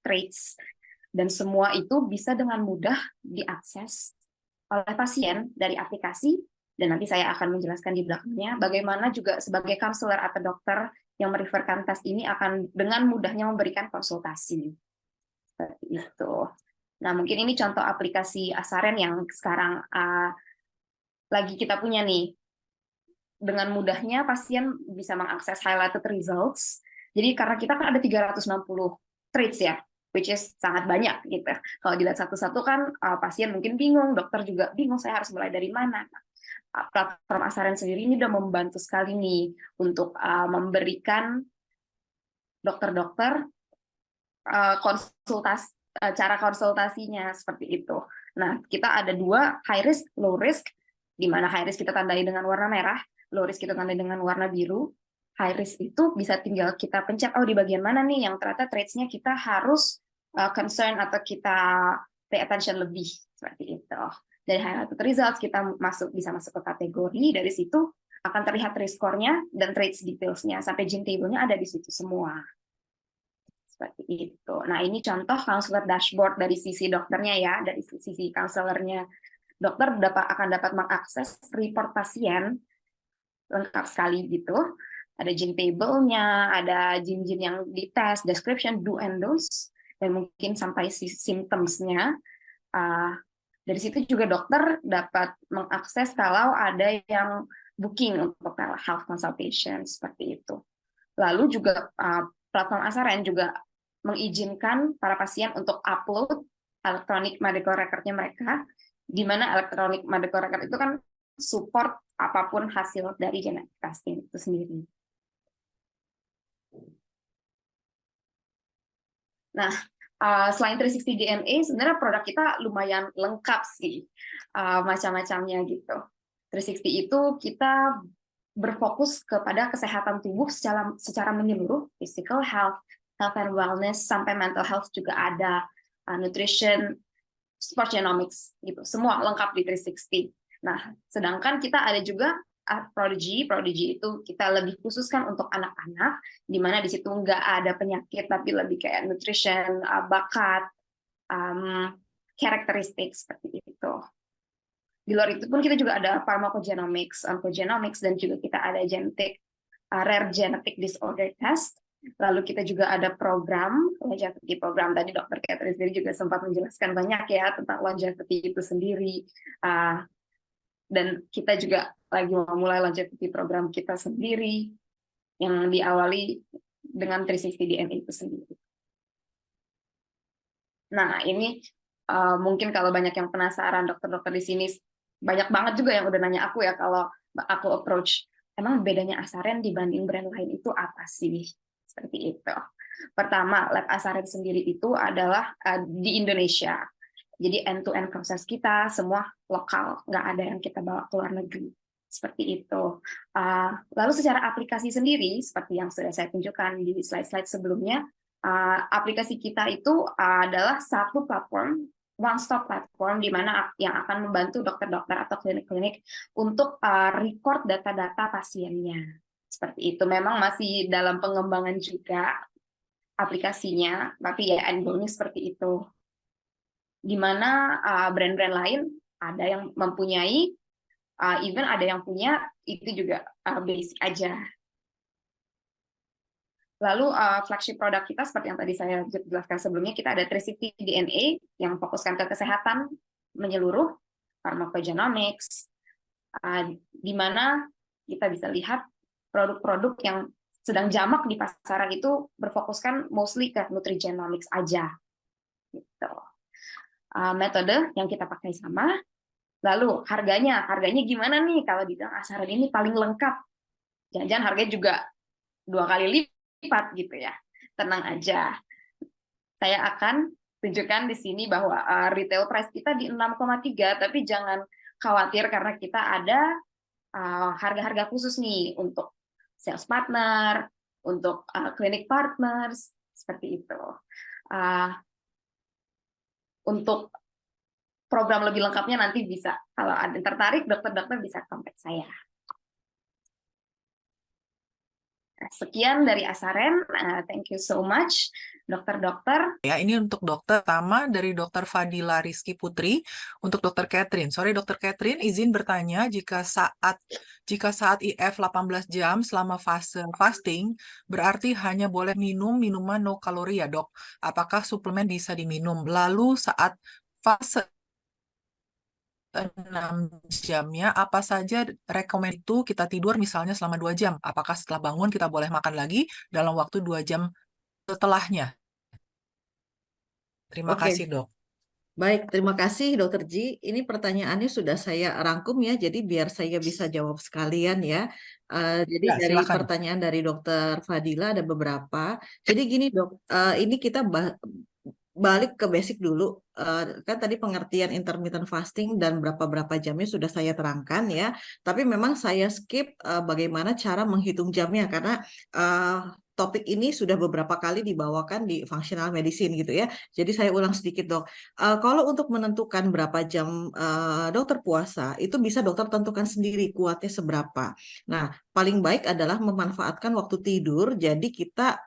traits. Dan semua itu bisa dengan mudah diakses oleh pasien dari aplikasi, dan nanti saya akan menjelaskan di belakangnya bagaimana juga sebagai counselor atau dokter yang mereferkan tes ini akan dengan mudahnya memberikan konsultasi. Seperti itu. Nah, mungkin ini contoh aplikasi Asaren yang sekarang lagi kita punya nih. Dengan mudahnya pasien bisa mengakses highlighted results. Jadi karena kita kan ada 360 traits ya, which is sangat banyak gitu. Kalau dilihat satu-satu kan pasien mungkin bingung, dokter juga bingung saya harus mulai dari mana. Platform Asaren sendiri ini udah membantu sekali nih untuk memberikan dokter-dokter cara konsultasinya seperti itu. Nah, kita ada 2, high risk, low risk, di mana high risk kita tandai dengan warna merah, low risk kita tandai dengan warna biru. High risk itu bisa tinggal kita pencet, oh di bagian mana nih yang ternyata traits-nya kita harus concern atau kita pay attention lebih, seperti itu. Dari highlighted results kita bisa masuk ke kategori, dari situ akan terlihat risk score-nya dan traits details-nya, sampai gene table-nya ada di situ semua. Seperti itu. Nah, ini contoh counselor dashboard dari sisi dokternya ya, dari sisi counselornya. Dokter akan dapat mengakses report pasien lengkap sekali gitu. Ada gene table-nya, ada gene-gene yang dites, description, do and don'ts, dan mungkin sampai symptoms-nya. Dari situ juga dokter dapat mengakses kalau ada yang booking untuk health consultation, seperti itu. Lalu juga platform Asaren juga mengizinkan para pasien untuk upload electronic medical record-nya mereka, di mana electronic medical record itu kan support apapun hasil dari genetic testing itu sendiri. Nah, selain 360 DNA, sebenarnya produk kita lumayan lengkap sih, macam-macamnya gitu. 360 itu kita berfokus kepada kesehatan tubuh secara menyeluruh, physical health, health and wellness, sampai mental health juga ada, nutrition, sport genomics, gitu. Semua lengkap di 360. Nah, sedangkan kita ada juga Prodigy itu kita lebih khususkan untuk anak-anak, di mana di situ nggak ada penyakit, tapi lebih kayak nutrition, bakat, karakteristik seperti itu. Di luar itu pun kita juga ada pharmacogenomics, oncogenomics, dan juga kita ada genetic Rare Genetic Disorder Test. Lalu kita juga ada program longevity program. Tadi Dr. Catherine sendiri juga sempat menjelaskan banyak ya tentang longevity itu sendiri. Dan kita juga lagi memulai longevity program kita sendiri yang diawali dengan 360 DNA itu sendiri. Nah, ini mungkin kalau banyak yang penasaran, dokter-dokter di sini banyak banget juga yang udah nanya aku ya kalau aku approach, emang bedanya Asaren dibanding brand lain itu apa sih? Seperti itu. Pertama, lab Asaren sendiri itu adalah di Indonesia. Jadi end-to-end proses kita semua lokal, nggak ada yang kita bawa ke luar negeri. Seperti itu. Lalu secara aplikasi sendiri, seperti yang sudah saya tunjukkan di slide-slide sebelumnya, aplikasi kita itu adalah satu platform, one-stop platform, di mana yang akan membantu dokter-dokter atau klinik-klinik untuk record data-data pasiennya. Seperti itu. Memang masih dalam pengembangan juga aplikasinya, tapi ya end goal-nya seperti itu. Di mana brand-brand lain ada yang mempunyai, even ada yang punya, itu juga basic aja. Lalu flagship produk kita seperti yang tadi saya jelaskan sebelumnya, kita ada 360 DNA yang fokuskan ke kesehatan menyeluruh, pharmacogenomics, di mana kita bisa lihat produk-produk yang sedang jamak di pasaran itu berfokuskan mostly ke nutrigenomics aja. Gitu. Metode yang kita pakai sama. Lalu harganya gimana nih kalau dibilang Asaren ini paling lengkap? Jangan-jangan harganya juga 2 kali lipat gitu ya. Tenang aja. Saya akan tunjukkan di sini bahwa retail price kita di 6,3, tapi jangan khawatir karena kita ada harga-harga khusus nih untuk sales partner, untuk clinic partners, seperti itu. Untuk program lebih lengkapnya nanti bisa, kalau ada yang tertarik, dokter-dokter bisa kontak saya. Sekian dari Asaren, thank you so much, dokter-dokter. Ya, ini untuk dokter pertama dari Dr. Fadila Rizky Putri. Untuk Dr. Catherine, sorry Dr. Catherine, izin bertanya jika saat IF 18 jam selama fase fasting, berarti hanya boleh minum minuman no kalori ya dok? Apakah suplemen bisa diminum? Lalu saat fase 6 jamnya, apa saja rekomend itu kita tidur misalnya selama 2 jam? Apakah setelah bangun kita boleh makan lagi dalam waktu 2 jam setelahnya? Terima Oke, kasih, Dok. baik. Terima kasih, Dokter Ji. Ini pertanyaannya sudah saya rangkum ya, jadi biar saya bisa jawab sekalian ya. Jadi Ya, dari silakan. pertanyaan dari Dokter Fadila ada beberapa. Jadi gini, Dok, ini kita balik ke basic dulu. Kan tadi pengertian intermittent fasting dan berapa jamnya sudah saya terangkan ya. Tapi memang saya skip bagaimana cara menghitung jamnya karena topik ini sudah beberapa kali dibawakan di functional medicine gitu ya. Jadi saya ulang sedikit dok. Kalau untuk menentukan berapa jam dokter puasa, itu bisa dokter tentukan sendiri kuatnya seberapa. Nah, paling baik adalah memanfaatkan waktu tidur. Jadi kita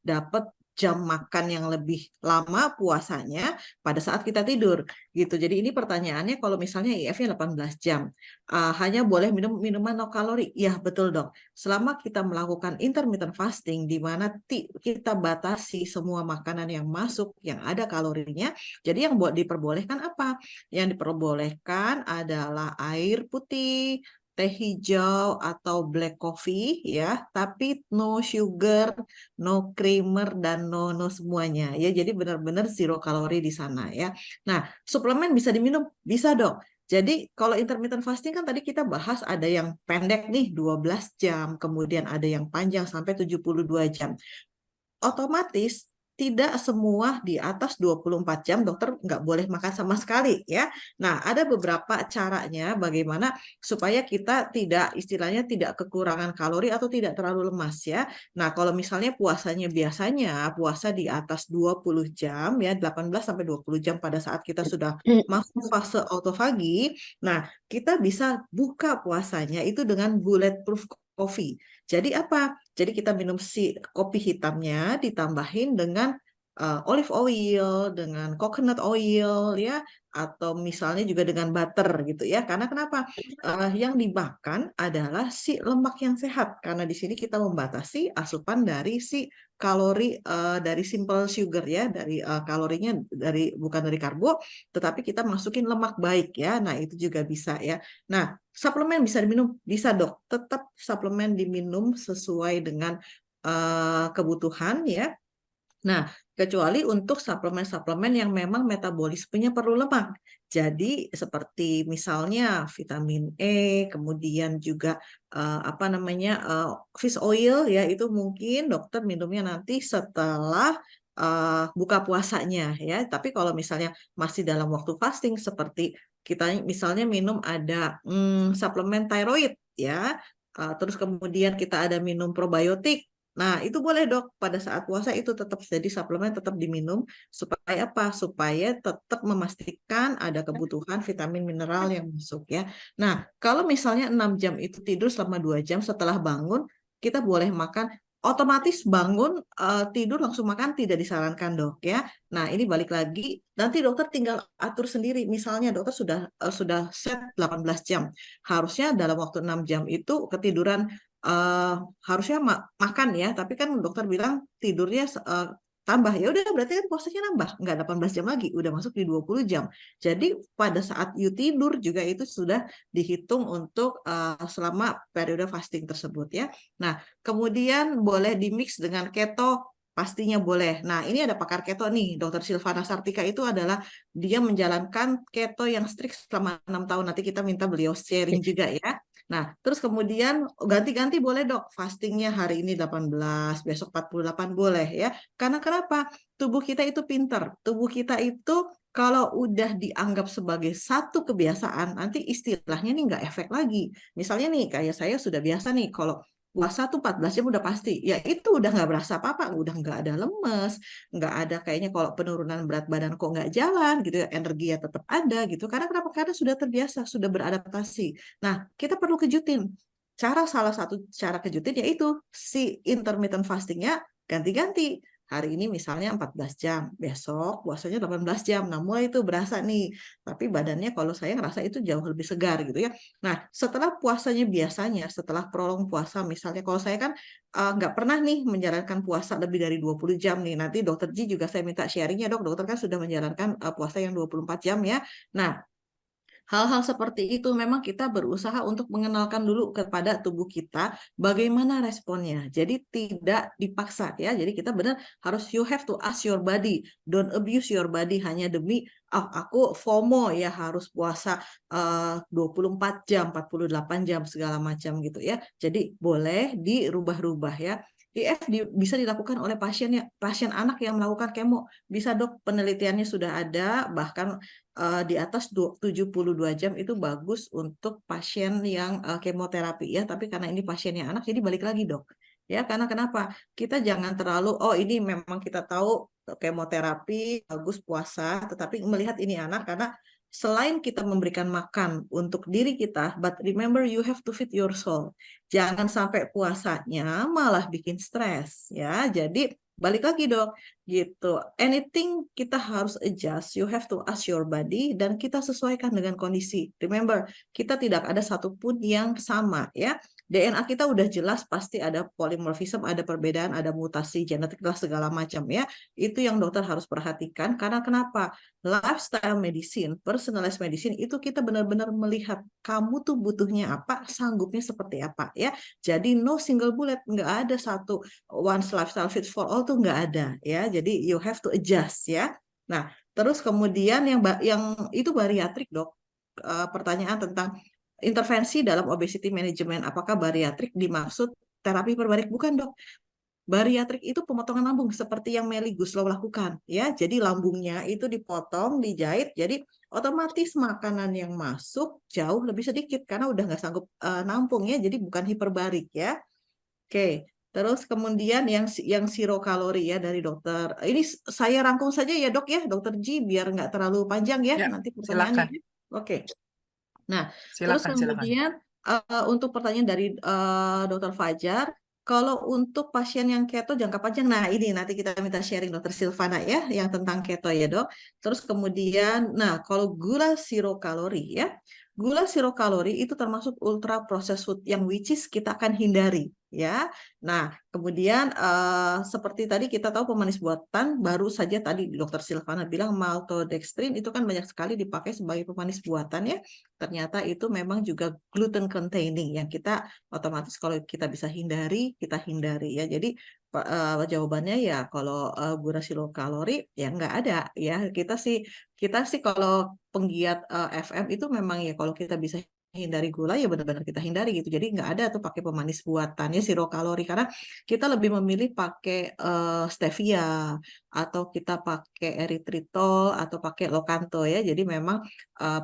dapat jam makan yang lebih lama puasanya pada saat kita tidur gitu. Jadi ini pertanyaannya kalau misalnya IF-nya 18 jam hanya boleh minum minuman no kalori. Ya betul dok. Selama kita melakukan intermittent fasting di mana kita batasi semua makanan yang masuk yang ada kalorinya. Jadi yang buat diperbolehkan apa? Yang diperbolehkan adalah air putih, teh hijau atau black coffee ya, tapi no sugar, no creamer dan no semuanya ya. Jadi benar-benar zero kalori di sana ya. Nah, suplemen bisa diminum, bisa dok. Jadi kalau intermittent fasting kan tadi kita bahas ada yang pendek nih 12 jam, kemudian ada yang panjang sampai 72 jam. Otomatis tidak semua di atas 24 jam dokter nggak boleh makan sama sekali ya. Nah, ada beberapa caranya bagaimana supaya kita tidak istilahnya tidak kekurangan kalori atau tidak terlalu lemas ya. Nah, kalau misalnya puasanya biasanya puasa di atas 20 jam ya, 18 sampai 20 jam pada saat kita sudah masuk fase autofagi. Nah, kita bisa buka puasanya itu dengan bulletproof coffee. Jadi apa? Jadi kita minum si kopi hitamnya ditambahin dengan olive oil, dengan coconut oil ya, atau misalnya juga dengan butter gitu ya. Karena kenapa? Yang dimakan adalah si lemak yang sehat, karena di sini kita membatasi asupan dari si kalori dari simple sugar ya, dari kalorinya dari bukan dari karbo, tetapi kita masukin lemak baik ya. Nah, itu juga bisa ya. Nah, suplemen bisa diminum, bisa dok. Tetap suplemen diminum sesuai dengan kebutuhan ya. Nah, kecuali untuk suplemen-suplemen yang memang metabolismenya perlu lemak. Jadi seperti misalnya vitamin E, kemudian juga apa namanya fish oil ya, itu mungkin dokter minumnya nanti setelah buka puasanya ya. Tapi kalau misalnya masih dalam waktu fasting, seperti kita misalnya minum ada suplemen thyroid ya, terus kemudian kita ada minum probiotik. Nah, itu boleh dok, pada saat puasa itu tetap jadi suplemen tetap diminum, supaya apa? Supaya tetap memastikan ada kebutuhan vitamin mineral yang masuk ya. Nah, kalau misalnya 6 jam itu tidur selama 2 jam setelah bangun, kita boleh makan, otomatis bangun tidur langsung makan tidak disarankan dok ya. Nah, ini balik lagi, nanti dokter tinggal atur sendiri. Misalnya dokter sudah set 18 jam, harusnya dalam waktu 6 jam itu ketiduran eh, harusnya makan ya, tapi kan dokter bilang tidurnya tambah. Ya udah berarti kan puasanya nambah, nggak 18 jam lagi, udah masuk di 20 jam. Jadi pada saat you tidur juga itu sudah dihitung untuk selama periode fasting tersebut ya. Nah, kemudian boleh dimix dengan keto, pastinya boleh. Nah, ini ada pakar keto nih, Dokter Silvana Sartika, itu adalah dia menjalankan keto yang strict selama 6 tahun. Nanti kita minta beliau sharing juga ya. Nah, terus kemudian ganti-ganti boleh dok, fastingnya hari ini 18, besok 48 boleh ya. Karena kenapa? Tubuh kita itu pinter. Tubuh kita itu kalau udah dianggap sebagai satu kebiasaan, nanti istilahnya nih nggak efek lagi. Misalnya nih, kayak saya sudah biasa nih, kalau puasa tuh 14 jam udah pasti. Ya itu udah nggak berasa apa-apa, udah nggak ada lemes, nggak ada kayaknya kalau penurunan berat badan kok nggak jalan gitu ya, energi ya tetap ada gitu. Karena kenapa? Karena sudah terbiasa, sudah beradaptasi. Nah, kita perlu kejutin. Salah satu cara kejutin yaitu si intermittent fastingnya ganti-ganti. Hari ini misalnya 14 jam, besok puasanya 18 jam. Nah, mulai itu berasa nih. Tapi badannya kalau saya ngerasa itu jauh lebih segar gitu ya. Nah, setelah puasanya biasanya, setelah prolong puasa misalnya, kalau saya kan nggak pernah nih menjalankan puasa lebih dari 20 jam nih. Nanti dokter Ji juga saya minta sharingnya dok. Dokter kan sudah menjalankan puasa yang 24 jam ya. Nah, hal-hal seperti itu memang kita berusaha untuk mengenalkan dulu kepada tubuh kita bagaimana responnya. Jadi tidak dipaksa ya. Jadi kita benar harus, you have to ask your body, don't abuse your body hanya demi aku FOMO ya harus puasa 24 jam, 48 jam segala macam gitu ya. Jadi boleh dirubah-rubah ya. IF bisa dilakukan oleh pasien anak yang melakukan kemo. Bisa dok, penelitiannya sudah ada, bahkan di atas 72 jam itu bagus untuk pasien yang kemoterapi ya, tapi karena ini pasiennya anak jadi balik lagi dok ya. Karena kenapa, kita jangan terlalu ini memang kita tahu kemoterapi bagus puasa, tetapi melihat ini anak, karena selain kita memberikan makan untuk diri kita, but remember you have to feed your soul. Jangan sampai puasanya malah bikin stres ya. Jadi balik lagi dok gitu. Anything kita harus adjust, you have to ask your body, dan kita sesuaikan dengan kondisi. Remember, kita tidak ada satupun yang sama ya. DNA kita udah jelas pasti ada polymorphism, ada perbedaan, ada mutasi genetik lah segala macam ya. Itu yang dokter harus perhatikan, karena kenapa? Lifestyle medicine, personalized medicine itu kita benar-benar melihat kamu tuh butuhnya apa, sanggupnya seperti apa ya. Jadi no single bullet, nggak ada satu one lifestyle fit for all tuh nggak ada ya. Jadi you have to adjust ya. Nah, terus kemudian yang itu bariatrik dok. Pertanyaan tentang intervensi dalam obesity management, apakah bariatrik dimaksud terapi perbarik? Bukan dok. Bariatrik itu pemotongan lambung seperti yang Melly Guslow lakukan ya. Jadi lambungnya itu dipotong, dijahit, jadi otomatis makanan yang masuk jauh lebih sedikit karena udah nggak sanggup nampung ya. Jadi bukan hiperbarik ya. Oke. Terus kemudian yang zero kalori ya dari dokter. Ini saya rangkum saja ya dok ya, dokter Ji, biar nggak terlalu panjang ya Ya, nanti silakan. pertanyaannya. Oke. Nah, terus Silakan. kemudian untuk pertanyaan dari dokter Fajar, Kalau untuk pasien yang keto jangka panjang, nah ini nanti kita minta sharing Dokter Silvana ya, yang tentang keto ya dok. Terus kemudian, nah kalau gula zero kalori ya, gula zero kalori itu termasuk ultra processed food yang which is kita akan hindari ya. Nah kemudian seperti tadi kita tahu pemanis buatan, baru saja tadi Dokter Silvana bilang maltodextrin itu kan banyak sekali dipakai sebagai pemanis buatan ya. Ternyata itu memang juga gluten containing yang kita otomatis kalau kita bisa hindari, kita hindari ya. Jadi jawabannya ya kalau gula zero kalori ya nggak ada ya. Kita sih kalau penggiat FM itu memang ya kalau kita bisa hindari gula ya benar-benar kita hindari gitu. Jadi nggak ada tuh pakai pemanis buatannya zero kalori karena kita lebih memilih pakai stevia atau kita pakai erythritol atau pakai lokanto ya. Jadi memang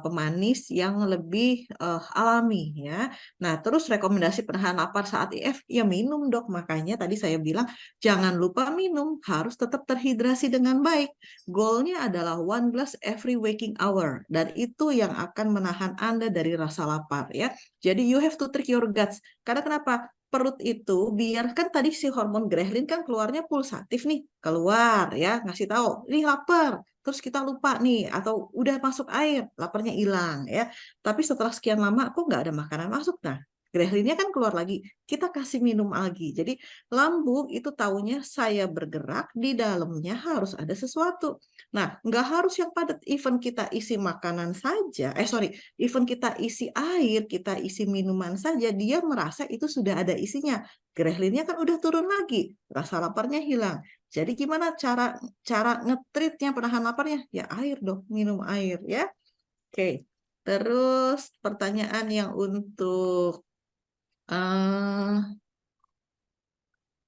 pemanis yang lebih alami ya. Nah, terus rekomendasi penahan lapar saat IF, ya minum dok. Makanya tadi saya bilang jangan lupa minum, harus tetap terhidrasi dengan baik. Goalnya adalah 1 glass every waking hour. Dan itu yang akan menahan Anda dari rasa lapar ya. Jadi you have to trick your guts. Karena kenapa? Perut itu biarkan tadi si hormon ghrelin kan keluarnya pulsatif nih, keluar ya, ngasih tahu, ini lapar. Terus kita lupa nih, atau udah masuk air, laparnya hilang ya. Tapi setelah sekian lama, kok nggak ada makanan masuk? Nah, grehlinnya kan keluar lagi. Kita kasih minum lagi. Jadi lambung itu taunya saya bergerak, di dalamnya harus ada sesuatu. Nah, nggak harus yang padat. Even kita isi makanan saja, even kita isi air, kita isi minuman saja, dia merasa itu sudah ada isinya. Grehlinnya kan udah turun lagi, rasa laparnya hilang. Jadi gimana cara cara ngetritnya penahan laparnya? Ya air dong, minum air ya. Oke. Terus pertanyaan yang untuk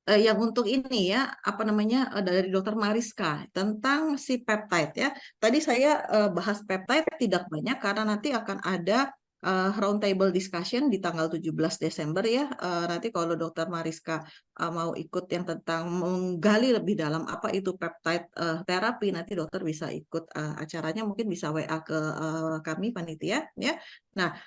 yang untuk ini ya, apa namanya dari Dokter Mariska tentang si peptide ya. Tadi saya bahas peptide tidak banyak karena nanti akan ada roundtable discussion di tanggal 17 Desember ya. Nanti kalau Dokter Mariska mau ikut yang tentang menggali lebih dalam apa itu peptide terapi, nanti dokter bisa ikut acaranya, mungkin bisa WA ke kami panitia ya. Nah,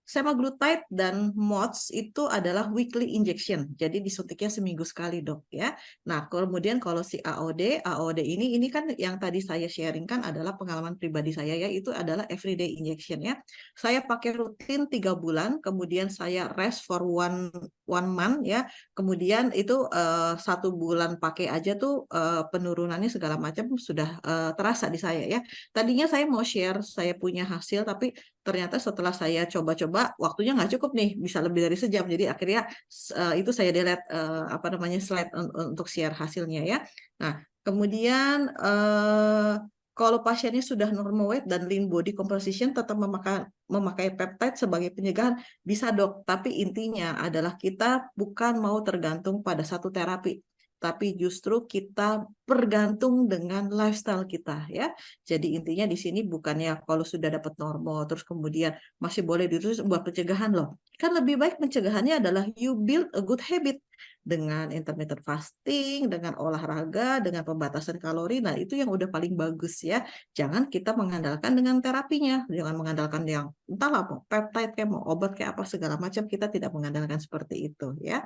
semaglutide dan MODS itu adalah weekly injection, jadi disuntiknya seminggu sekali dok ya. Nah kemudian kalau si AOD ini kan yang tadi saya sharing kan adalah pengalaman pribadi saya ya, itu adalah everyday injection ya. Saya pakai rutin 3 bulan, kemudian saya rest for one month ya. Kemudian itu 1 bulan pakai aja tuh penurunannya segala macam sudah terasa di saya ya. Tadinya saya mau share saya punya hasil, tapi ternyata setelah saya coba-coba waktunya nggak cukup nih, bisa lebih dari sejam. Jadi akhirnya itu saya delete apa namanya slide untuk share hasilnya ya. Nah kemudian kalau pasiennya sudah normal weight dan lean body composition tetap memakai peptide sebagai pencegahan bisa dok. Tapi intinya adalah kita bukan mau tergantung pada satu terapi, tapi justru kita bergantung dengan lifestyle kita ya. Jadi intinya di sini bukannya kalau sudah dapat normal terus kemudian masih boleh diterus buat pencegahan loh. Kan lebih baik pencegahannya adalah you build a good habit dengan intermittent fasting, dengan olahraga, dengan pembatasan kalori. Nah, itu yang udah paling bagus ya. Jangan kita mengandalkan dengan terapinya, jangan mengandalkan yang entahlah mau peptide kayak mau obat kayak apa segala macam, kita tidak mengandalkan seperti itu ya.